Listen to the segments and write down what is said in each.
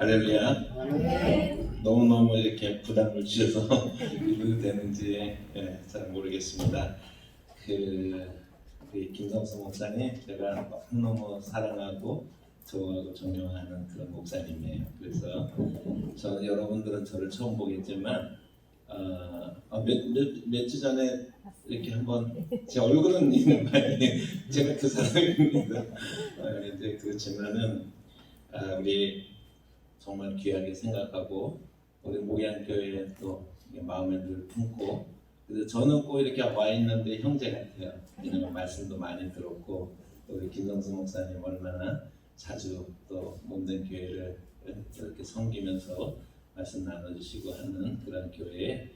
할렐루야. 너무너무 이렇게 부담을 주셔서 이래도 되는지 잘 모르겠습니다. 우리 김성수 목사님, 제가 너무너무 사랑하고 좋아하고 존경하는 그런 목사님이에요. 그래서 여러분들은 저를 처음 보겠지만 몇 주 전에 이렇게 한번 제 얼굴은 있는 바에 제가 그 사람입니다. 이제 그렇지만은 우리 정말 귀하게 생각하고 우리 목양교회에 또 마음에 늘 품고, 그래서 저는 꼭 이렇게 와 있는데 형제 같아요. 왜냐면 말씀도 많이 들었고 또 우리 김성수 목사님 얼마나 자주 또 몸된 교회를 이렇게 섬기면서 말씀 나눠주시고 하는 그런 교회에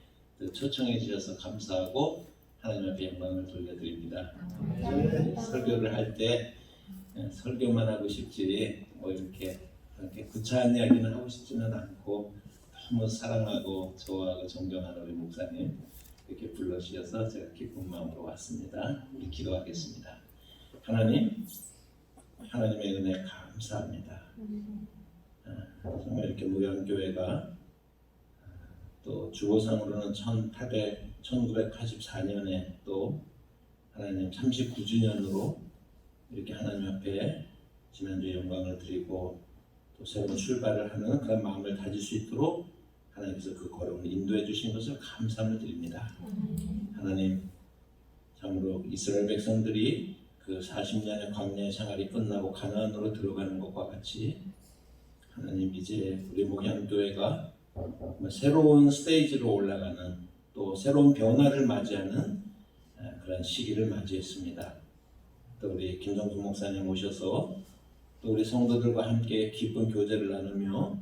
초청해 주셔서 감사하고 하나님 앞에 영광을 돌려드립니다. 설교를 할 때 설교만 하고 싶지 뭐 이렇게 구차한 이야기는 하고 싶지는 않고 너무 사랑하고 좋아하고 존경하는 우리 목사님 이렇게 불러주셔서 제가 기쁜 마음으로 왔습니다. 우리 기도하겠습니다. 하나님의 은혜 감사합니다. 정말 이렇게 무량교회가 또 주보상으로는 1984년에 또 하나님 39주년으로 이렇게 하나님 앞에 지난주에 영광을 드리고 또 새로운 출발을 하는 그런 마음을 다질 수 있도록 하나님께서 그 걸음을 인도해 주신 것을 감사를 드립니다. 하나님, 참으로 이스라엘 백성들이 그 40년의 광야의 생활이 끝나고 가나안으로 들어가는 것과 같이 하나님, 이제 우리 목양교회가 새로운 스테이지로 올라가는 또 새로운 변화를 맞이하는 그런 시기를 맞이했습니다. 또 우리 김성수 목사님 오셔서 또 우리 성도들과 함께 기쁜 교제를 나누며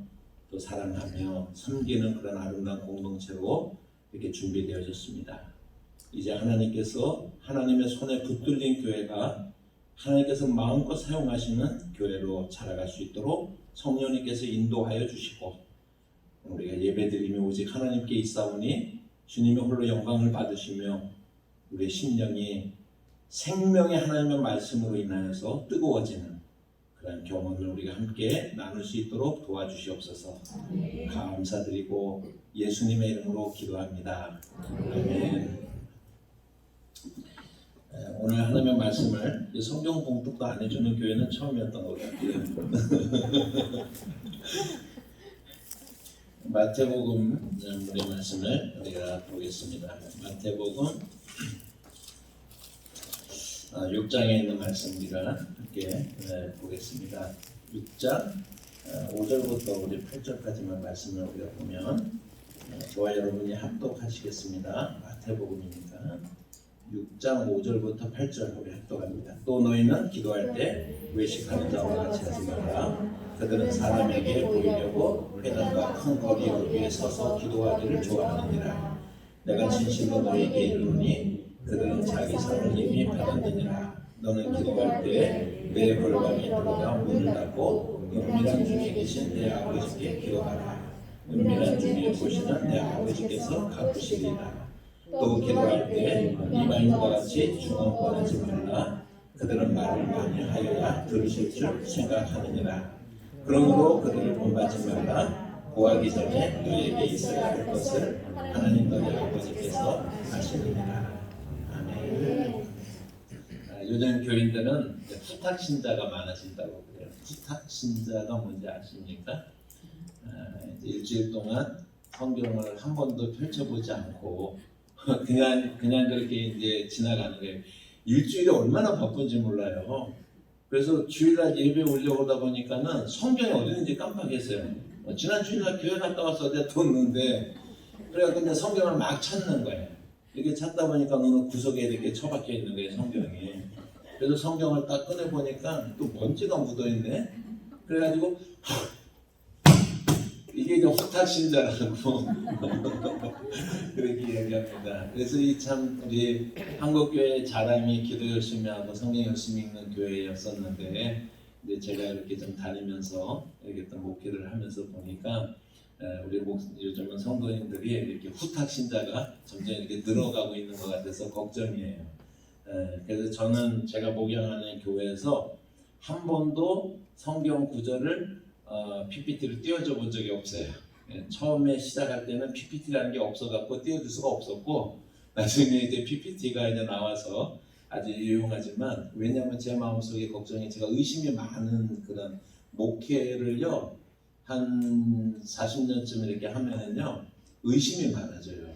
또 사랑하며 섬기는 그런 아름다운 공동체로 이렇게 준비되어졌습니다. 이제 하나님께서 하나님의 손에 붙들린 교회가 하나님께서 마음껏 사용하시는 교회로 자라갈 수 있도록 성령님께서 인도하여 주시고, 우리가 예배드리며 오직 하나님께 있사오니 주님의 홀로 영광을 받으시며 우리의 심령이 생명의 하나님의 말씀으로 인하여서 뜨거워지는 그런 경험을 우리가 함께 나눌 수 있도록 도와주시옵소서. 감사드리고 예수님의 이름으로 기도합니다. 아멘. 오늘 하나님의 말씀을 성경 봉독도 안 해주는 교회는 처음이었던 것 같아요. 마태복음 우리 말씀을 우리가 보겠습니다. 마태복음 6장에 있는 말씀 우리가 함께 보겠습니다. 6장 5절부터 우리 8절까지만 말씀을 우리가 보면 저와 여러분이 합독하시겠습니다. 마태복음이니까 6장 5절부터 8절 우리 합독합니다. 또 너희는 기도할 때 외식하는 자와 같이 하지 말라. 그들은 사람에게 보이려고 회당과 큰 거리 위에 서서 기도하기를 좋아하느니라. 내가 진실로 너희에게 이르노니 그들은 자기 상을 이미 받았느니라. 너는 기도할 때 내 골방에 들어가 문을 닫고 은밀한 중에 계신 내 아버지께 기도하라. 은밀한 중에 보시는 내 아버지께서 갚으시리라. 또 기도할 때 이방인과 같이 중언권하지 말라. 그들은 말을 많이 하여야 들으실 줄 생각하느니라. 그러므로 그들을 본받지 말라. 구하기 전에 너희에게 있어야 할 것을 하나님 너희 아버지께서 하시느니라. 아멘. 요즘 교인들은 후탁 신자가 많아진다고 그래요. 후탁 신자가 뭔지 아십니까? 일주일 동안 성경을 한 번도 펼쳐보지 않고 그냥 그렇게 이제 지나가는 거예요. 일주일에 얼마나 바쁜지 몰라요. 그래서 주일날 예배 올려오다 보니까는 성경이 어디 있는지 깜빡했어요. 지난 주일날 교회 갔다 와서 내가 뒀는데, 그래서 근데 성경을 막 찾는 거예요. 이렇게 찾다 보니까 너는 구석에 이렇게 처박혀 있는 거예요, 성경이. 그래서 성경을 딱 꺼내 보니까 또 먼지가 묻어 있네. 그래가지고 이게 이제 후탁 신자라고 그렇게 얘기합니다. 그래서 이 참 우리 한국교회 자랑이 기도 열심히 하고 성경 열심히 읽는 교회였었는데, 이제 제가 이렇게 좀 다니면서 이렇게 또 목회를 하면서 보니까 우리 요즘은 성도님들이 이렇게 후탁 신자가 점점 이렇게 늘어가고 있는 것 같아서 걱정이에요. 그래서 저는 제가 목양하는 교회에서 한 번도 성경 구절을 PPT를 띄워줘 본 적이 없어요. 예, 처음에 시작할 때는 PPT라는 게 없어갖고 띄워줄 수가 없었고 나중에 이제 PPT가 이제 나와서 아주 유용하지만 왜냐하면 제 마음속에 걱정이 제가 의심이 많은 그런 목회를요 한 40년쯤 이렇게 하면은요 의심이 많아져요.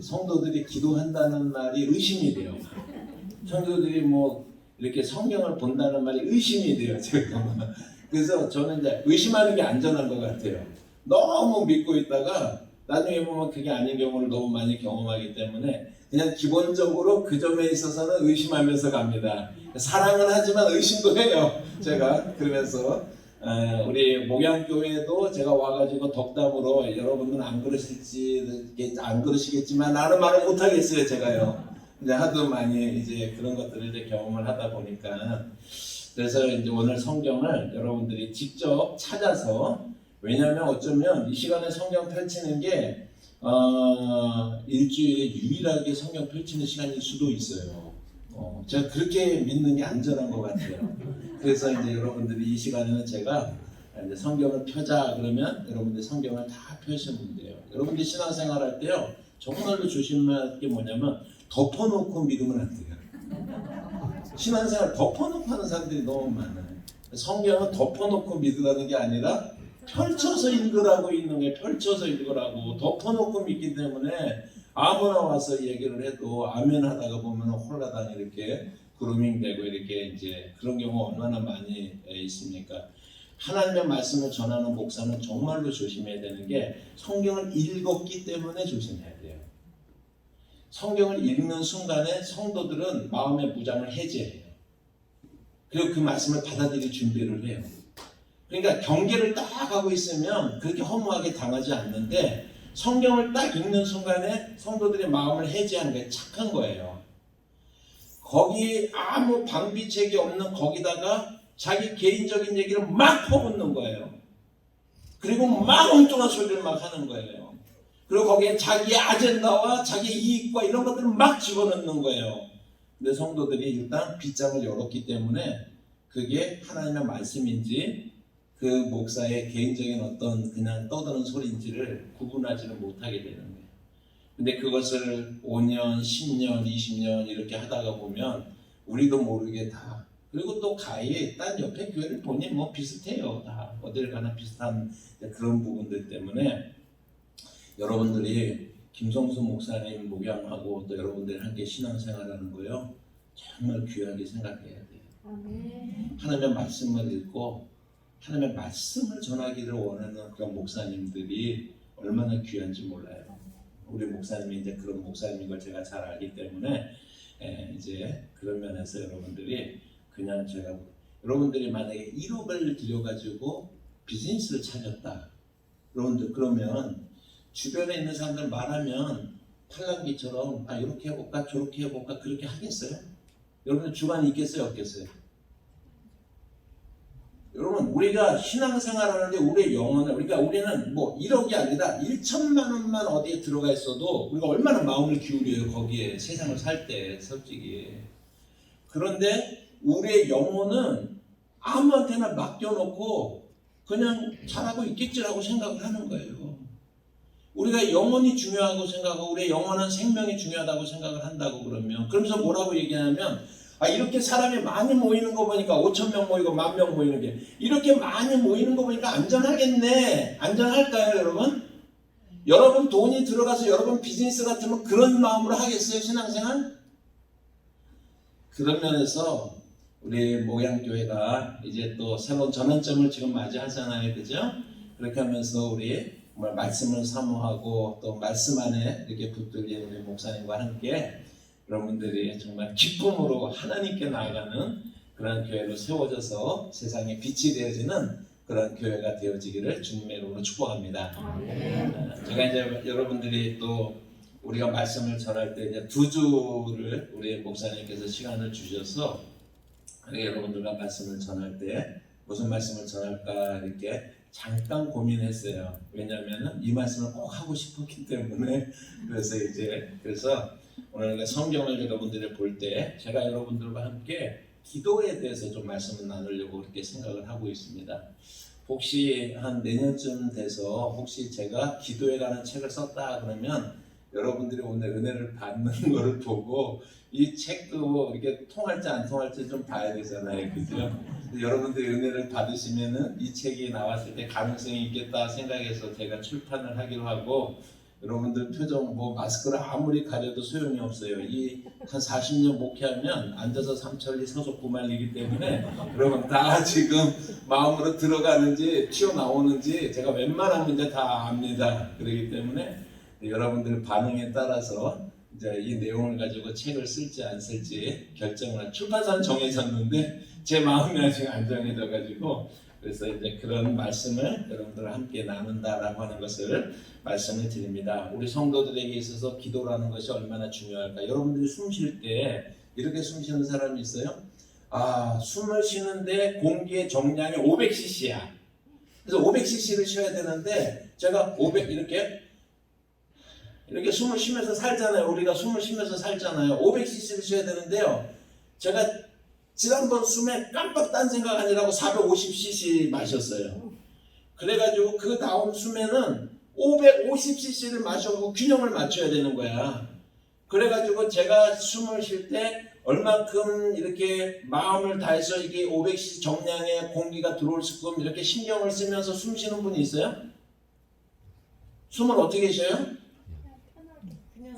성도들이 기도한다는 말이 의심이 돼요. 성도들이 뭐 이렇게 성경을 본다는 말이 의심이 돼요. 제가 그래서 저는 이제 의심하는 게 안전한 것 같아요. 너무 믿고 있다가 나중에 보면 그게 아닌 경우를 너무 많이 경험하기 때문에 그냥 기본적으로 그 점에 있어서는 의심하면서 갑니다. 사랑은 하지만 의심도 해요. 제가 그러면서 우리 목양교회도 제가 와가지고 덕담으로 여러분들은 안 그러시겠지만 나는 말을 못하겠어요. 제가요. 이제 하도 많이 이제 그런 것들을 이제 경험을 하다 보니까 그래서 이제 오늘 성경을 여러분들이 직접 찾아서 왜냐하면 어쩌면 이 시간에 성경 펼치는 게 일주일에 유일하게 성경 펼치는 시간일 수도 있어요. 제가 그렇게 믿는 게 안전한 것 같아요. 그래서 이제 여러분들이 이 시간에는 제가 이제 성경을 펴자 그러면 여러분들 성경을 다 펴시면 돼요. 여러분들이 신앙생활 할 때요 정말로 조심할 게 뭐냐면 덮어놓고 믿으면 안 돼요. 신앙생활 덮어놓고 하는 사람들이 너무 많아요. 성경은 덮어놓고 믿으라는 게 아니라 펼쳐서 읽으라고 있는 게 펼쳐서 읽으라고 덮어놓고 믿기 때문에 아무나 와서 얘기를 해도 아멘 하다가 보면 홀라당 이렇게 그루밍 되고 이렇게 이제 그런 경우 얼마나 많이 있습니까? 하나님의 말씀을 전하는 목사는 정말로 조심해야 되는 게 성경을 읽었기 때문에 조심해야 돼요. 성경을 읽는 순간에 성도들은 마음의 무장을 해제해요. 그리고 그 말씀을 받아들일 준비를 해요. 그러니까 경계를 딱 하고 있으면 그렇게 허무하게 당하지 않는데 성경을 딱 읽는 순간에 성도들의 마음을 해제하는 게 착한 거예요. 거기 아무 방비책이 없는 거기다가 자기 개인적인 얘기를 막 퍼붓는 거예요. 그리고 막 엉뚱한 소리를 막 하는 거예요. 그리고 거기에 자기의 아젠다와 자기의 이익과 이런 것들을 막 집어넣는 거예요. 근데 성도들이 일단 빗장을 열었기 때문에 그게 하나님의 말씀인지 그 목사의 개인적인 어떤 그냥 떠드는 소리인지를 구분하지는 못하게 되는 거예요. 근데 그것을 5년, 10년, 20년 이렇게 하다가 보면 우리도 모르게 다 그리고 또 가히 딴 옆에 교회를 보니 뭐 비슷해요. 다 어딜 가나 비슷한 그런 부분들 때문에 여러분들이 김성수 목사님 목양하고 또 여러분들이 함께 신앙생활하는 거요 정말 귀하게 생각해야 돼요. 하나님의 말씀을 읽고 하나님의 말씀을 전하기를 원하는 그런 목사님들이 얼마나 귀한지 몰라요. 우리 목사님이 이제 그런 목사님인 걸 제가 잘 알기 때문에 이제 그런 면에서 여러분들이 그냥 제가 여러분들이 만약에 1억을 들여가지고 비즈니스를 차렸다. 여러분들 그러면 주변에 있는 사람들 말하면 팔랑귀처럼 이렇게 해볼까 저렇게 해볼까 그렇게 하겠어요? 여러분들 주관이 있겠어요 없겠어요? 여러분 우리가 신앙생활 하는데 우리의 영혼을 그러니까 우리는 뭐 1억이 아니라 1천만 원만 어디에 들어가 있어도 우리가 얼마나 마음을 기울여요 거기에 세상을 살 때 솔직히. 그런데 우리의 영혼은 아무한테나 맡겨놓고 그냥 잘하고 있겠지라고 생각을 하는 거예요. 우리가 영혼이 중요하고 생각하고 우리의 영원한 생명이 중요하다고 생각을 한다고 그러면 그러면서 뭐라고 얘기하냐면 이렇게 사람이 많이 모이는 거 보니까 5,000명 모이고 10,000명 모이는 게 이렇게 많이 모이는 거 보니까 안전하겠네. 안전할까요 여러분? 여러분 돈이 들어가서 여러분 비즈니스 같으면 그런 마음으로 하겠어요 신앙생활? 그런 면에서 우리 목양교회가 이제 또 새로운 전환점을 지금 맞이하잖아요 그죠? 그렇게 하면서 우리 정말 말씀을 사모하고 또 말씀 안에 이렇게 붙들린 우리 목사님과 함께 여러분들이 정말 기쁨으로 하나님께 나아가는 그런 교회로 세워져서 세상에 빛이 되어지는 그런 교회가 되어지기를 주님의 이름으로 축복합니다. 제가 이제 여러분들이 또 우리가 말씀을 전할 때 이제 2주를 우리 목사님께서 시간을 주셔서 여러분들과 말씀을 전할 때 무슨 말씀을 전할까 이렇게 잠깐 고민했어요. 왜냐하면 이 말씀을 꼭 하고 싶었기 때문에 그래서 오늘 성경을 여러분들이 볼 때 제가 여러분들과 함께 기도에 대해서 좀 말씀을 나누려고 그렇게 생각을 하고 있습니다. 혹시 한 내년쯤 돼서 혹시 제가 기도에 관한 책을 썼다 그러면 여러분들이 오늘 은혜를 받는 거를 보고 이 책도 이렇게 통할지 안 통할지 좀 봐야 되잖아요, 그죠? 여러분들이 은혜를 받으시면은 이 책이 나왔을 때 가능성이 있겠다 생각해서 제가 출판을 하기로 하고, 여러분들 표정 뭐 마스크를 아무리 가려도 소용이 없어요. 이 한 40년 목회하면 앉아서 삼천리 서서 구말리기 때문에 여러분 다 지금 마음으로 들어가는지 튀어나오는지 제가 웬만한 문제 다 압니다. 그렇기 때문에 여러분들 반응에 따라서 이제 이 내용을 가지고 책을 쓸지 안 쓸지 결정을, 출판사는 정해졌는데 제 마음이 아직 안 정해져 가지고, 그래서 이제 그런 말씀을 여러분들과 함께 나눈다라고 하는 것을 말씀을 드립니다. 우리 성도들에게 있어서 기도라는 것이 얼마나 중요할까. 여러분들이 숨 쉴 때 이렇게 숨 쉬는 사람이 있어요? 숨을 쉬는데 공기의 정량이 500cc야. 그래서 500cc를 쉬어야 되는데 제가 500 이렇게 숨을 쉬면서 살잖아요. 우리가 숨을 쉬면서 살잖아요. 500cc를 쉬어야 되는데요. 제가 지난번 숨에 깜빡 딴 생각 아니라고 450cc 마셨어요. 그래가지고 그 다음 숨에는 550cc를 마셔고 균형을 맞춰야 되는 거야. 그래가지고 제가 숨을 쉴 때 얼만큼 이렇게 마음을 다해서 이게 500cc 정량의 공기가 들어올 수끔 이렇게 신경을 쓰면서 숨 쉬는 분이 있어요? 숨을 어떻게 쉬어요?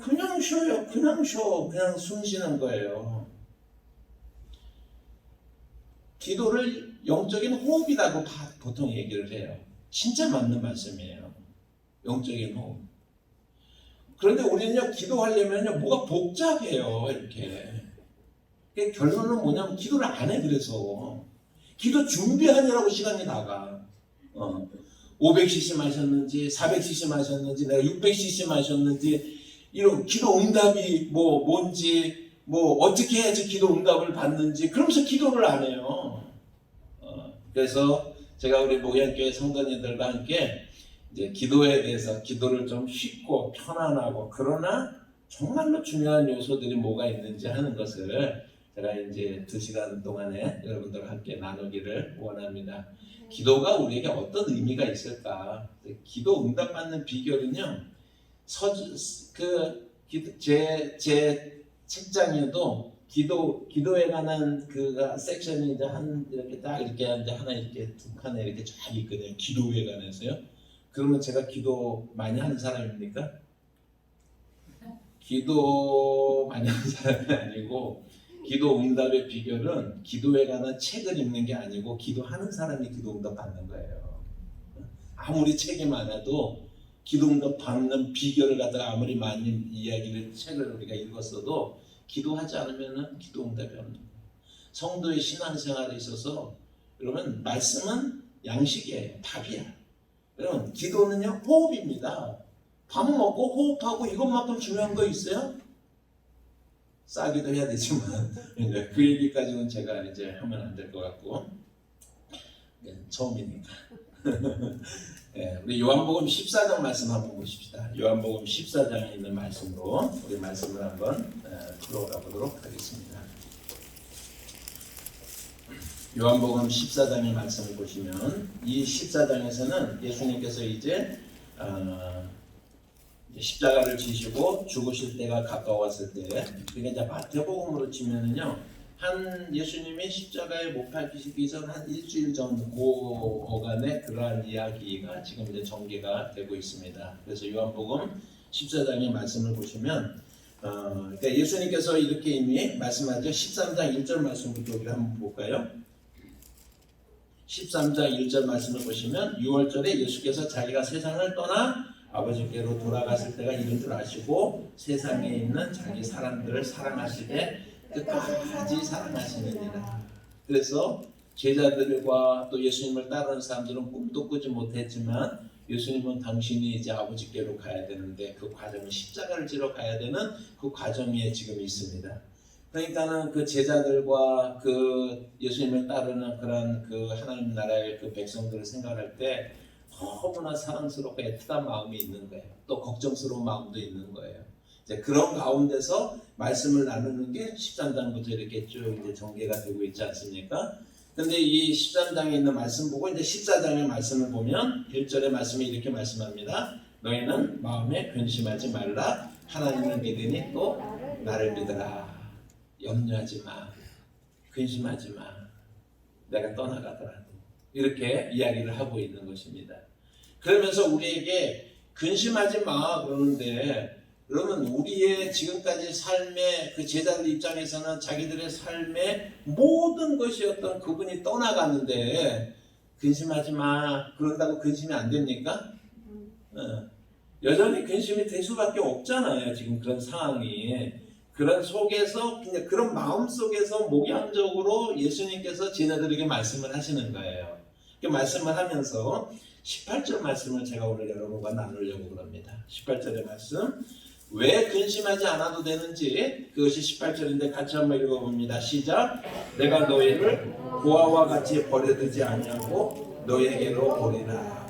그냥 쉬어요. 그냥 쉬어. 그냥 숨 쉬는 거예요. 기도를 영적인 호흡이라고 보통 얘기를 해요. 진짜 맞는 말씀이에요. 영적인 호흡. 그런데 우리는요, 기도하려면요, 뭐가 복잡해요, 이렇게. 결론은 뭐냐면, 기도를 안 해, 그래서. 기도 준비하느라고 시간이 나가. 500cc 마셨는지, 400cc 마셨는지, 내가 600cc 마셨는지, 이런 기도 응답이 뭔지, 어떻게 해야지 기도 응답을 받는지, 그러면서 기도를 안 해요. 그래서 제가 우리 목양교회 성도님들과 함께 이제 기도에 대해서, 기도를 좀 쉽고 편안하고 그러나 정말로 중요한 요소들이 뭐가 있는지 하는 것을 제가 이제 2시간 동안에 여러분들과 함께 나누기를 원합니다. 기도가 우리에게 어떤 의미가 있을까? 기도 응답받는 비결은요, 제 책장에도 기도에 관한 그 섹션이 이제 이렇게 딱 이렇게 하나 이렇게 두 칸에 이렇게 쫙 있거든요. 기도에 관해서요. 그러면 제가 기도 많이 하는 사람입니까? 기도 많이 하는 사람이 아니고, 기도 응답의 비결은 기도에 관한 책을 읽는 게 아니고 기도하는 사람이 기도 응답 받는 거예요. 아무리 책이 많아도 기도 응답 받는 비결을 갖다가 아무리 많이 책을 우리가 읽었어도 기도하지 않으면 기도 응답이 없는 거예요. 성도의 신앙생활에 있어서 여러분, 말씀은 양식이에요. 밥이야. 여러분, 기도는요, 호흡입니다. 밥 먹고 호흡하고 이것만큼 중요한 거 있어요? 싸기도 해야 되지만 그 얘기까지는 제가 이제 하면 안 될 것 같고, 처음이니까. 우리 요한복음 14장 말씀 한번 보십시다. 요한복음 14장에 있는 말씀으로 우리 말씀을 한번 풀어가 보도록 하겠습니다. 요한복음 14장의 말씀을 보시면, 이 14장에서는 예수님께서 이제 십자가를 지시고 죽으실 때가 가까웠을 때, 그러니까 이제 마태복음으로 치면은요, 예수님이 십자가에 못 박히시기 전 한 일주일 전 어간의 그러한 이야기가 지금 이제 전개가 되고 있습니다. 그래서 요한복음 14장의 말씀을 보시면, 그러니까 예수님께서 이렇게 이미 말씀하죠. 13장 1절 말씀부터 우리 한번 볼까요? 13장 1절 말씀을 보시면, 6월절에 예수께서 자기가 세상을 떠나 아버지께로 돌아갔을 때가 이른 줄 아시고 세상에 있는 자기 사람들을 사랑하시되 끝까지 사랑하시느니라. 그래서 제자들과 또 예수님을 따르는 사람들은 꿈도 꾸지 못했지만, 예수님은 당신이 이제 아버지께로 가야 되는데 그 과정은 십자가를 지러 가야 되는 그 과정에 지금 있습니다. 그러니까는 그 제자들과 그 예수님을 따르는 그런 그 하나님 나라의 그 백성들을 생각할 때 너무나 사랑스럽고 애틋한 마음이 있는 거예요. 또 걱정스러운 마음도 있는 거예요. 이제 그런 가운데서 말씀을 나누는 게 13장부터 이렇게 쭉 이제 전개가 되고 있지 않습니까? 근데 이 13장에 있는 말씀 보고 이제 14장의 말씀을 보면 1절의 말씀이 이렇게 말씀합니다. 너희는 마음에 근심하지 말라. 하나님을 믿으니 또 나를 믿으라. 염려하지 마. 근심하지 마. 내가 떠나가더라도. 이렇게 이야기를 하고 있는 것입니다. 그러면서 우리에게 근심하지 마 그러는데, 그러면 우리의 지금까지 삶의 그 제자들 입장에서는 자기들의 삶의 모든 것이 어떤 그분이 떠나가는데 근심하지 마 그런다고 근심이 안 됩니까? 여전히 근심이 될 수밖에 없잖아요. 지금 그런 상황이. 그런 속에서, 그런 마음 속에서 목양적으로 예수님께서 제자들에게 말씀을 하시는 거예요. 그 말씀을 하면서 18절 말씀을 제가 오늘 여러분과 나누려고 그럽니다. 18절의 말씀. 왜 근심하지 않아도 되는지, 그것이 18절인데 같이 한번 읽어봅니다. 시작. 내가 너희를 고아와 같이 버려두지 아니하고 너희에게로 오리라.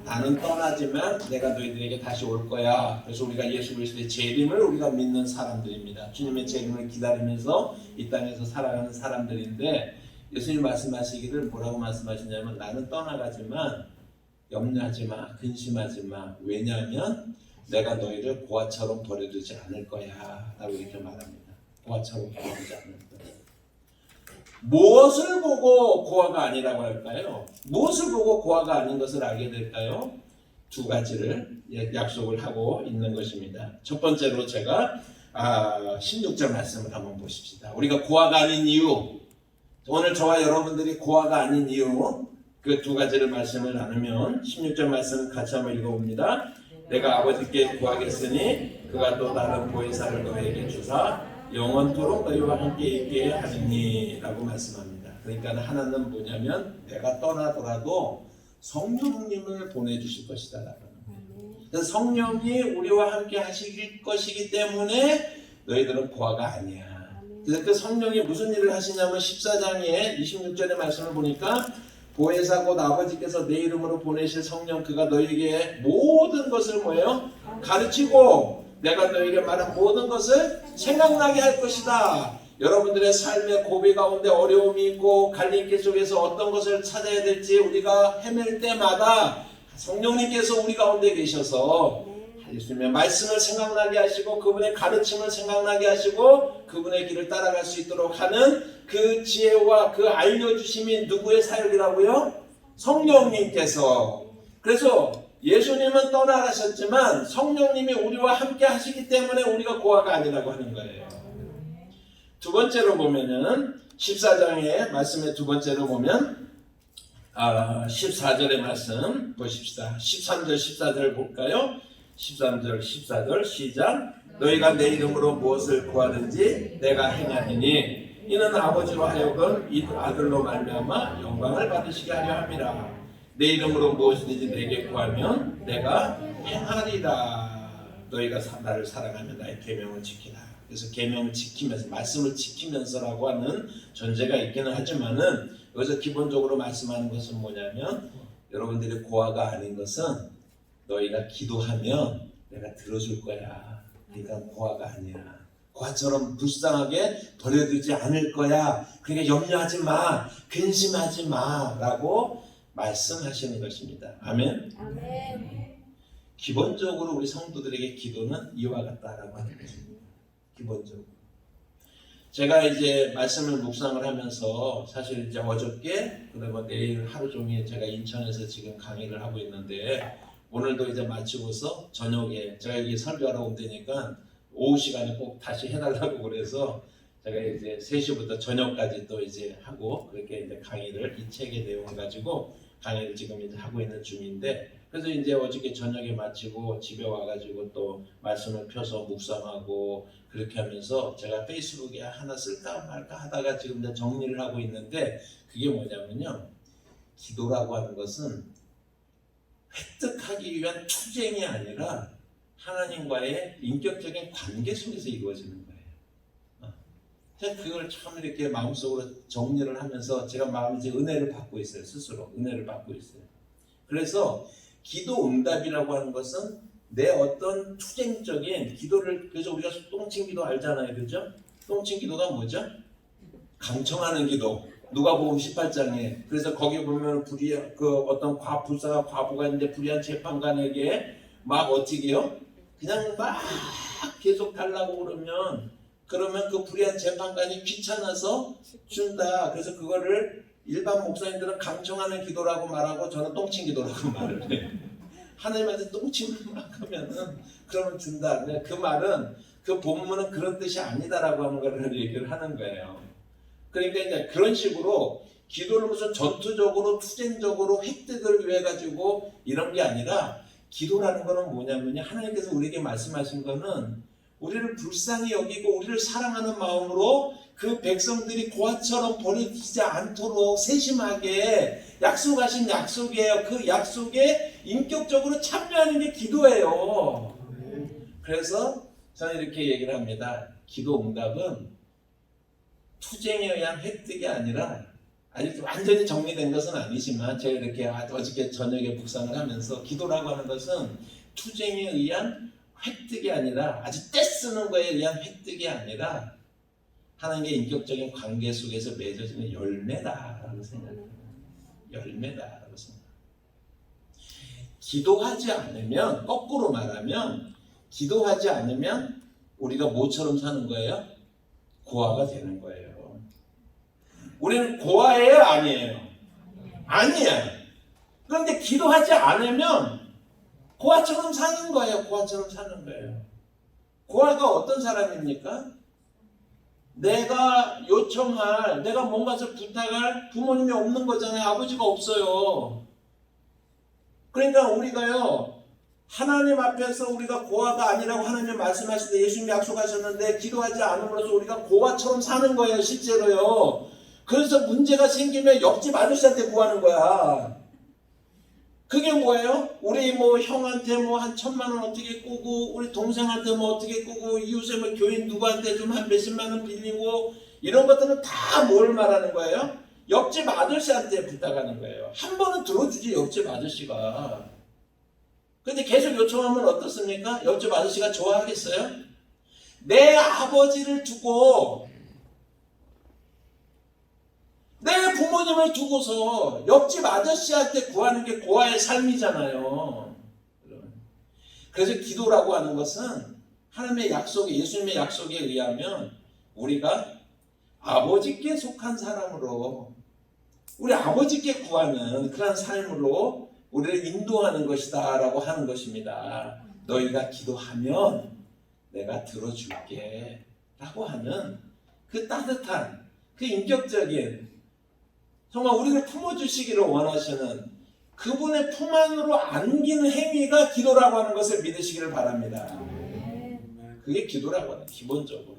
나는 떠나지만 내가 너희들에게 다시 올 거야. 그래서 우리가 예수 그리스도의 재림을 우리가 믿는 사람들입니다. 주님의 재림을 기다리면서 이 땅에서 살아가는 사람들인데, 예수님 말씀하시기를 뭐라고 말씀하시냐면 나는 떠나가지만 염려하지 마, 근심하지 마. 왜냐하면 내가 너희를 고아처럼 버려두지 않을 거야 라고 이렇게 말합니다. 고아처럼 버려두지 않을 거야. 무엇을 보고 고아가 아니라고 할까요? 무엇을 보고 고아가 아닌 것을 알게 될까요? 두 가지를 약속을 하고 있는 것입니다. 첫 번째로 제가 16절 말씀을 한번 보십시다. 우리가 고아가 아닌 이유, 오늘 저와 여러분들이 고아가 아닌 이유, 그 두 가지를 말씀을 나누면 16절 말씀 같이 한번 읽어봅니다. 내가 아버지께 구하겠으니 그가 또 다른 보혜사를 너에게 주사 영원토록 너희와 함께 있게 하리니 라고 말씀합니다. 그러니까 하나는 뭐냐면 내가 떠나더라도 성령님을 보내주실 것이다 라고 합니다. 성령이 우리와 함께 하실 것이기 때문에 너희들은 고아가 아니야. 그래서 그 성령이 무슨 일을 하시냐면 14장에 26절의 말씀을 보니까 보혜사 곧 아버지께서 내 이름으로 보내실 성령 그가 너희에게 모든 것을 뭐예요? 가르치고 내가 너희에게 말한 모든 것을 생각나게 할 것이다. 여러분들의 삶의 고비 가운데 어려움이 있고 갈림길 속에서 어떤 것을 찾아야 될지 우리가 헤맬 때마다 성령님께서 우리 가운데 계셔서 예수님의 말씀을 생각나게 하시고 그분의 가르침을 생각나게 하시고 그분의 길을 따라갈 수 있도록 하는 그 지혜와 그 알려주심이 누구의 사역이라고요? 성령님께서. 그래서 예수님은 떠나가셨지만 성령님이 우리와 함께 하시기 때문에 우리가 고아가 아니라고 하는 거예요. 두 번째로 보면은 14장의 말씀의 두 번째로 보면 14절의 말씀 보십시다. 13절 14절 볼까요? 13절 14절 시작. 너희가 내 이름으로 무엇을 구하든지 내가 행하리니 이는 아버지로 하여금 이 아들로 말미암아 영광을 받으시게 하려 함이라. 내 이름으로 무엇이든지 내게 구하면 내가 행하리라. 너희가 나를 사랑하면 나의 계명을 지키라. 그래서 계명을 지키면서 말씀을 지키면서라고 하는 전제가 있기는 하지만은 여기서 기본적으로 말씀하는 것은 뭐냐면 여러분들이 고아가 아닌 것은 너희가 기도하면 내가 들어줄 거야. 그러니까 고아가 아니야. 고아처럼 불쌍하게 버려두지 않을 거야. 그러니까 염려하지 마, 근심하지 마라고 말씀하시는 것입니다. 아멘. 아멘. 기본적으로 우리 성도들에게 기도는 이와 같다라고 하는 것입니다. 기본적으로. 제가 이제 말씀을 묵상을 하면서 사실 이제 어저께 그다음에 내일 하루 종일 제가 인천에서 지금 강의를 하고 있는데 오늘도 이제 마치고서 저녁에 제가 여기 설교하러 온 데니까 오후 시간에 꼭 다시 해달라고 그래서 제가 이제 3시부터 저녁까지 또 이제 하고 그렇게 이제 강의를 이 책의 내용을 가지고 강의를 지금 이제 하고 있는 중인데 그래서 이제 어저께 저녁에 마치고 집에 와가지고 또 말씀을 펴서 묵상하고 그렇게 하면서 제가 페이스북에 하나 쓸까 말까 하다가 지금 이제 정리를 하고 있는데 그게 뭐냐면요. 기도라고 하는 것은 획득하기 위한 투쟁이 아니라 하나님과의 인격적인 관계 속에서 이루어지는 거예요. 제가 그걸 참 이렇게 마음속으로 정리를 하면서 제가 마음에 이제 은혜를 받고 있어요. 스스로 은혜를 받고 있어요. 그래서 기도 응답이라고 하는 것은 내 어떤 투쟁적인 기도를 그래서 우리가 똥친 기도 알잖아요. 그죠? 똥친 기도가 뭐죠? 강청하는 기도. 누가복음 18장에. 그래서 거기 보면 불의한 그 어떤 불사가 과부가 있는데 불의한 재판관에게 막 어찌게요? 그냥 막 계속 달라고 그러면 그 불의한 재판관이 귀찮아서 준다. 그래서 그거를 일반 목사님들은 강청하는 기도라고 말하고 저는 똥친 기도라고 말을 해요. 하나님한테 똥침을 막 하면은 그러면 준다. 그 말은 그 본문은 그런 뜻이 아니다라고 하는 걸 얘기를 하는 거예요. 그러니까 이제 그런 식으로 기도를 무슨 전투적으로 투쟁적으로 획득을 위해 가지고 이런 게 아니라 기도라는 거는 뭐냐면요, 하나님께서 우리에게 말씀하신 거는 우리를 불쌍히 여기고 우리를 사랑하는 마음으로 그 백성들이 고아처럼 버리지 않도록 세심하게 약속하신 약속이에요. 그 약속에 인격적으로 참여하는 게 기도예요. 그래서 저는 이렇게 얘기를 합니다. 기도 응답은 투쟁에 의한 획득이 아니라, 아직 완전히 정리된 것은 아니지만 제가 이렇게 어저께 저녁에 묵상을 하면서 기도라고 하는 것은 투쟁에 의한 획득이 아니라, 아주 떼쓰는 거에 의한 획득이 아니라 하나님의 인격적인 관계 속에서 맺어지는 열매다라고 생각해요. 열매다라고 생각해요. 기도하지 않으면, 거꾸로 말하면 기도하지 않으면 우리가 뭐처럼 사는 거예요? 고아가 되는 거예요. 우리는 고아예요? 아니에요? 아니에요. 그런데 기도하지 않으면 고아처럼 사는 거예요. 고아처럼 사는 거예요. 고아가 어떤 사람입니까? 내가 요청할, 내가 뭔가를 부탁할 부모님이 없는 거잖아요. 아버지가 없어요. 그러니까 우리가요, 하나님 앞에서 우리가 고아가 아니라고 하나님 말씀하실 때 예수님이 약속하셨는데 기도하지 않음으로써 우리가 고아처럼 사는 거예요. 실제로요. 그래서 문제가 생기면 옆집 아저씨한테 구하는 거야. 그게 뭐예요? 우리 뭐 형한테 뭐 한 1,000만 원 어떻게 꾸고, 우리 동생한테 뭐 어떻게 꾸고, 이웃에 뭐 교인 누구한테 좀 한 몇십만 원 빌리고, 이런 것들은 다 뭘 말하는 거예요? 옆집 아저씨한테 부탁하는 거예요. 한 번은 들어주지 옆집 아저씨가. 근데 계속 요청하면 어떻습니까? 옆집 아저씨가 좋아하겠어요? 내 아버지를 두고, 내 부모님을 두고서 옆집 아저씨한테 구하는 게 고아의 삶이잖아요. 그래서 기도라고 하는 것은 하나님의 약속에, 예수님의 약속에 의하면 우리가 아버지께 속한 사람으로, 우리 아버지께 구하는 그런 삶으로 우리를 인도하는 것이다 라고 하는 것입니다. 너희가 기도하면 내가 들어줄게 라고 하는 그 따뜻한, 그 인격적인, 정말 우리를 품어주시기를 원하시는 그분의 품 안으로 안기는 행위가 기도라고 하는 것을 믿으시기를 바랍니다. 그게 기도라고 하는, 기본적으로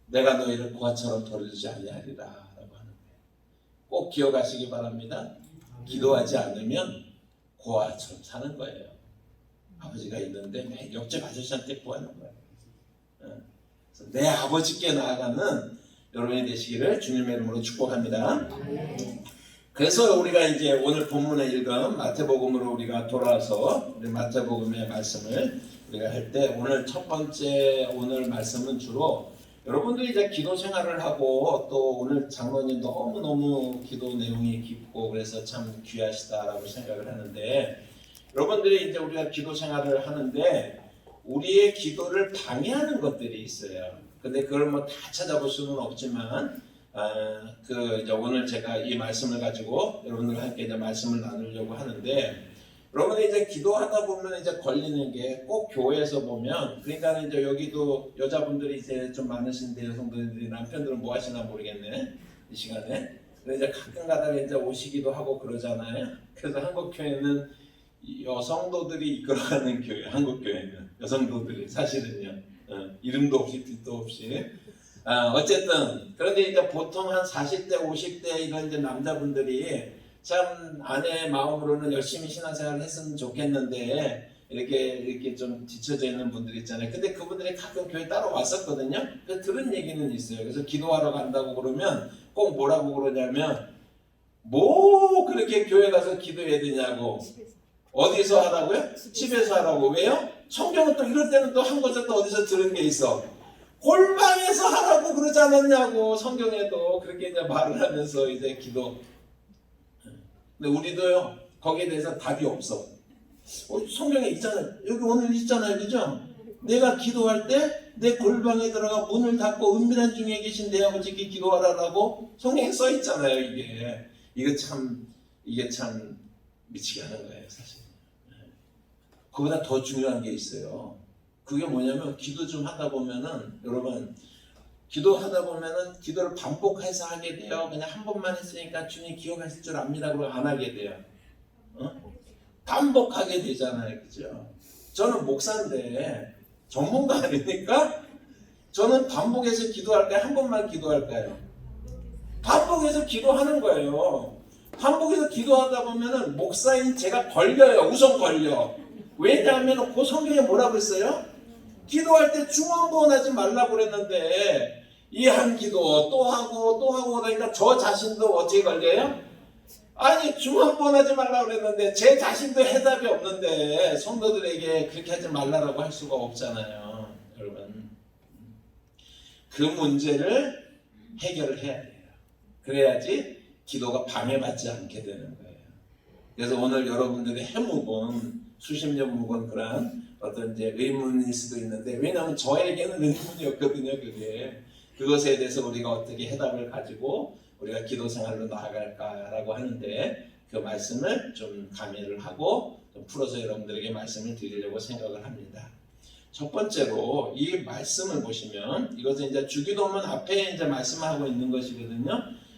내가 너희를 고아처럼 버리지 아니하리라 라고 하는 거예요. 꼭 기억하시기 바랍니다. 기도하지 않으면 고아처럼 사는 거예요. 아버지가 있는데 매 옆집 아저씨한테 구하는 거예요. 그래서 내 아버지께 나아가는 여러분이 되시기를 주님의 이름으로 축복합니다. 그래서 우리가 이제 오늘 본문에 읽은 마태복음으로 우리가 돌아와서 우리 마태복음의 말씀을 우리가 할 때, 오늘 첫 번째 오늘 말씀은 주로 여러분들이 이제 기도 생활을 하고, 또 오늘 장로님 너무너무 기도 내용이 깊고 그래서 참 귀하시다라고 생각을 하는데, 여러분들이 이제 우리가 기도 생활을 하는데 우리의 기도를 방해하는 것들이 있어요. 근데 그걸 뭐 다 찾아볼 수는 없지만, 이제 오늘 제가 이 말씀을 가지고 여러분들과 함께 이제 말씀을 나누려고 하는데, 여러분이 이제 기도하다 보면 이제 걸리는 게 꼭 교회에서 보면, 그러니까 이제 여기도 여자분들이 이제 좀 많으신데 여성분들이, 남편들은 뭐 하시나 모르겠네 이 시간에. 근데 이제 가끔 가다가 이제 오시기도 하고 그러잖아요. 그래서 한국 교회는 여성도들이 이끌어가는 교회, 한국 교회는 여성도들이 사실은요. 이름도 없이 뜻도 없이. 어쨌든 그런데 이제 보통 한 40대 50대 이런 이제 남자분들이 참 아내의 마음으로는 열심히 신앙생활을 했으면 좋겠는데 이렇게 좀 뒤처져 있는 분들 있잖아요. 근데 그분들이 가끔 교회 따로 왔었거든요. 그 들은 얘기는 있어요. 그래서 기도하러 간다고 그러면 꼭 뭐라고 그러냐면, 뭐 그렇게 교회 가서 기도해야 되냐고. 어디서 하라고요? 집에서 하라고. 왜요? 성경은 또 이럴 때는 또 한 것을 또 어디서 들은 게 있어. 골방에서 하라고 그러지 않았냐고. 성경에도 그렇게 이제 말을 하면서 이제 기도. 근데 우리도요 거기에 대해서 답이 없어. 성경에 있잖아요. 여기 오늘 있잖아요, 그죠? 내가 기도할 때 내 골방에 들어가 문을 닫고 은밀한 중에 계신 내 아버지께 기도하라라고 성경에 써 있잖아요. 이게 참 미치게 하는 거예요, 사실. 그보다 더 중요한 게 있어요. 그게 뭐냐면 기도 좀 하다 보면은 여러분 기도하다 보면은 기도를 반복해서 하게 돼요. 그냥 한 번만 했으니까 주님 기억하실 줄 압니다. 그러고 안 하게 돼요. 반복하게 되잖아요, 그죠? 저는 목사인데 전문가 아니니까 저는 반복해서 기도할 때 한 번만 기도할까요? 반복해서 기도하는 거예요. 반복해서 기도하다 보면은 목사인 제가 걸려요. 우선 걸려. 왜냐하면 그 성경에 뭐라고 했어요? 기도할 때 중언부언하지 말라고 그랬는데 이 한 기도 또 하고 또 하고 그러니까 저 자신도 어떻게 걸려요? 아니 중언부언하지 말라고 그랬는데 제 자신도 해답이 없는데 성도들에게 그렇게 하지 말라고 할 수가 없잖아요. 여러분 그 문제를 해결을 해야 돼요. 그래야지 기도가 방해받지 않게 되는 거예요. 그래서 오늘 여러분들이 해묵은 수십 년 묵은 그런 어떤 이제 의문일 수도 있는데 왜냐하면 저에게는 의문이었거든요. 그것에 대해서 우리가 어떻게 해답을 가지고 우리가 기도 생활로 나아갈까라고 하는데 그 말씀을 좀 가미를 하고 좀 풀어서 여러분들에게 말씀을 드리려고 생각을 합니다. 첫 번째로 이 말씀을 보시면 이것은 이제 주기도문 앞에 이제 말씀하고 있는 것이거든요.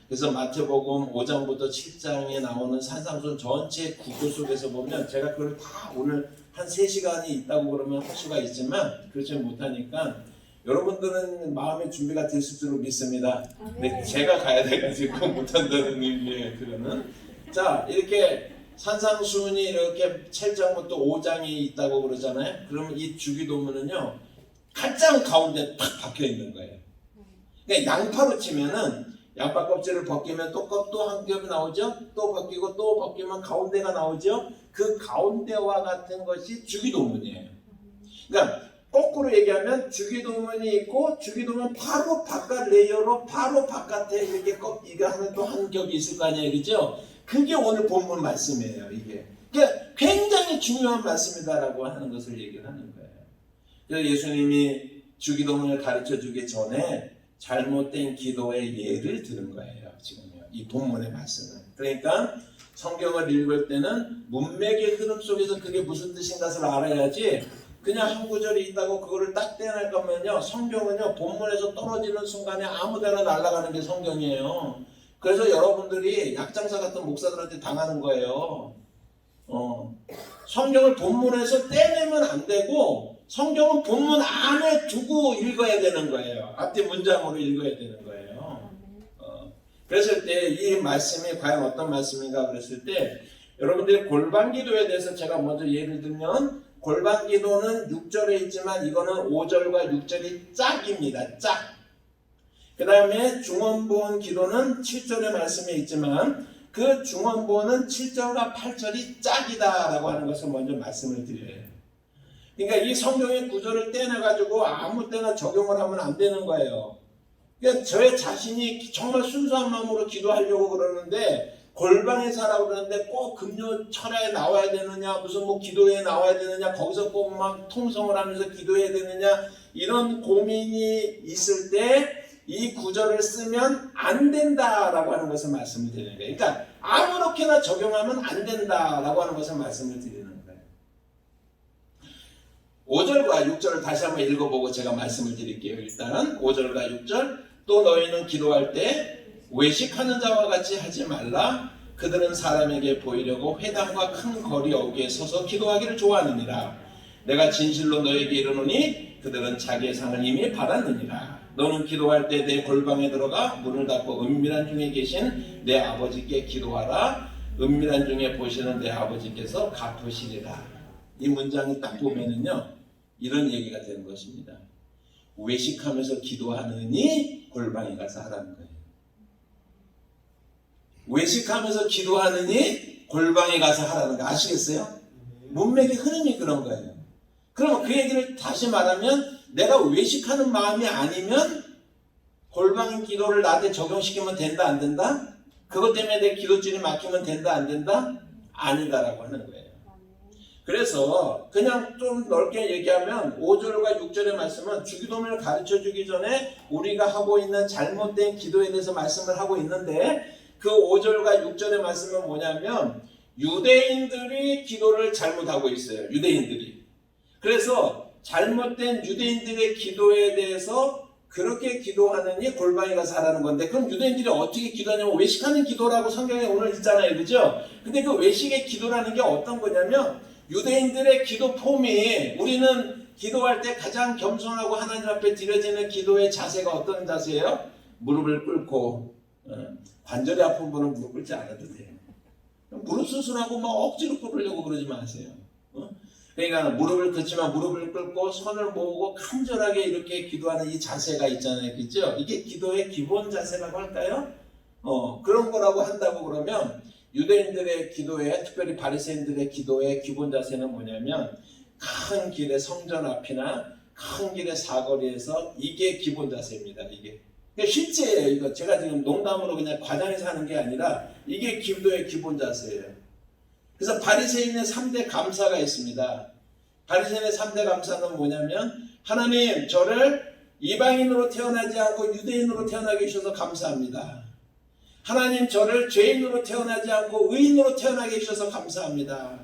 그래서 마태복음 5장부터 7장에 나오는 산상순 전체 구조 속에서 보면 제가 그걸 다 오늘 한 3시간이 있다고 그러면 할 수가 있지만 그렇지 못하니까 여러분들은 마음의 준비가 됐을 줄 믿습니다. 근데 제가 가야 돼가지고 못한다는 의미예요. 그거는 자 이렇게 산상순이 이렇게 7장부터 5장이 있다고 그러잖아요. 그러면 이 주기도문은요 가장 가운데 탁 박혀 있는 거예요. 그러니까 양파로 치면은 양파 껍질을 벗기면 또 한 겹이 나오죠. 또 벗기고 또 벗기면 가운데가 나오죠. 그 가운데와 같은 것이 주기도문이에요. 그러니까 거꾸로 얘기하면 주기도문이 있고 주기도문 바로 바깥 레이어로 바로 바깥에 이렇게 이거 하는 또 한 겹이 있을 거 아니에요, 그죠? 그게 오늘 본문 말씀이에요. 이게 그러니까 굉장히 중요한 말씀이다라고 하는 것을 얘기를 하는 거예요. 그래서 예수님이 주기도문을 가르쳐 주기 전에 잘못된 기도의 예를 들은 거예요. 지금요. 이 본문의 말씀은. 그러니까 성경을 읽을 때는 문맥의 흐름 속에서 그게 무슨 뜻인가를 알아야지 그냥 한 구절이 있다고 그거를 딱 떼낼 거면요. 성경은요. 본문에서 떨어지는 순간에 아무데나 날아가는 게 성경이에요. 그래서 여러분들이 약장사 같은 목사들한테 당하는 거예요. 성경을 본문에서 떼내면 안 되고 성경은 본문 안에 두고 읽어야 되는 거예요. 앞뒤 문장으로 읽어야 되는 거예요. 그랬을 때 이 말씀이 과연 어떤 말씀인가 그랬을 때 여러분들이 골방기도에 대해서 제가 먼저 예를 들면 골방기도는 6절에 있지만 이거는 5절과 6절이 짝입니다. 짝. 그 다음에 중언부언 기도는 7절의 말씀에 있지만 그 중언부언은 7절과 8절이 짝이다라고 하는 것을 먼저 말씀을 드려요. 그러니까 이 성경의 구절을 떼내가지고 아무 때나 적용을 하면 안 되는 거예요. 그러니까 저의 자신이 정말 순수한 마음으로 기도하려고 그러는데 골방에서 하라고 그러는데 꼭 금요 철야에 나와야 되느냐 무슨 뭐 기도에 나와야 되느냐 거기서 꼭 막 통성을 하면서 기도해야 되느냐 이런 고민이 있을 때 이 구절을 쓰면 안 된다라고 하는 것을 말씀을 드리는 거예요. 그러니까 아무렇게나 적용하면 안 된다라고 하는 것을 말씀을 드리는 거예요. 5절과 6절을 다시 한번 읽어보고 제가 말씀을 드릴게요. 일단 5절과 6절 또 너희는 기도할 때 외식하는 자와 같이 하지 말라. 그들은 사람에게 보이려고 회당과 큰 거리 어귀에 서서 기도하기를 좋아하느니라. 내가 진실로 너에게 이르노니 그들은 자기의 상을 이미 받았느니라. 너는 기도할 때 내 골방에 들어가 문을 닫고 은밀한 중에 계신 내 아버지께 기도하라. 은밀한 중에 보시는 내 아버지께서 갚으시리라. 이 문장이 딱 보면은요 이런 얘기가 되는 것입니다. 외식하면서 기도하느니 골방에 가서 하라는 거예요. 외식하면서 기도하느니 골방에 가서 하라는 거 아시겠어요? 문맥의 흐름이 그런 거예요. 그러면 그 얘기를 다시 말하면 내가 외식하는 마음이 아니면 골방인 기도를 나한테 적용시키면 된다 안 된다? 그것 때문에 내 기도줄이 막히면 된다 안 된다? 아니다라고 하는 거예요. 그래서 그냥 좀 넓게 얘기하면 5절과 6절의 말씀은 주기도문을 가르쳐주기 전에 우리가 하고 있는 잘못된 기도에 대해서 말씀을 하고 있는데, 그 5절과 6절의 말씀은 뭐냐면 유대인들이 기도를 잘못하고 있어요. 유대인들이. 그래서 잘못된 유대인들의 기도에 대해서 그렇게 기도하느니 골방에 가서 하라는 건데, 그럼 유대인들이 어떻게 기도하냐면 외식하는 기도라고 성경에 오늘 있잖아요. 그죠? 근데 그 외식의 기도라는 게 어떤 거냐면 유대인들의 기도 폼이, 우리는 기도할 때 가장 겸손하고 하나님 앞에 드려지는 기도의 자세가 어떤 자세예요? 무릎을 꿇고, 관절이 아픈 분은 무릎 꿇지 않아도 돼요. 무릎 수술하고 막 억지로 꿇으려고 그러지 마세요. 그러니까 무릎을 꿇지만 무릎을 꿇고 손을 모으고 간절하게 이렇게 기도하는 이 자세가 있잖아요. 그죠? 이게 기도의 기본 자세라고 할까요? 그런 거라고 한다고 그러면 유대인들의 기도에, 특별히 바리새인들의 기도의 기본 자세는 뭐냐면 큰 길의 성전 앞이나 큰 길의 사거리에서 이게 기본 자세입니다. 이게. 그러니까 실제예요. 이거 제가 지금 농담으로 그냥 과장해서 하는 게 아니라 이게 기도의 기본 자세예요. 그래서 바리새인의 3대 감사가 있습니다. 바리새인의 3대 감사는 뭐냐면, 하나님 저를 이방인으로 태어나지 않고 유대인으로 태어나게 해주셔서 감사합니다. 하나님 저를 죄인으로 태어나지 않고 의인으로 태어나게 해주셔서 감사합니다.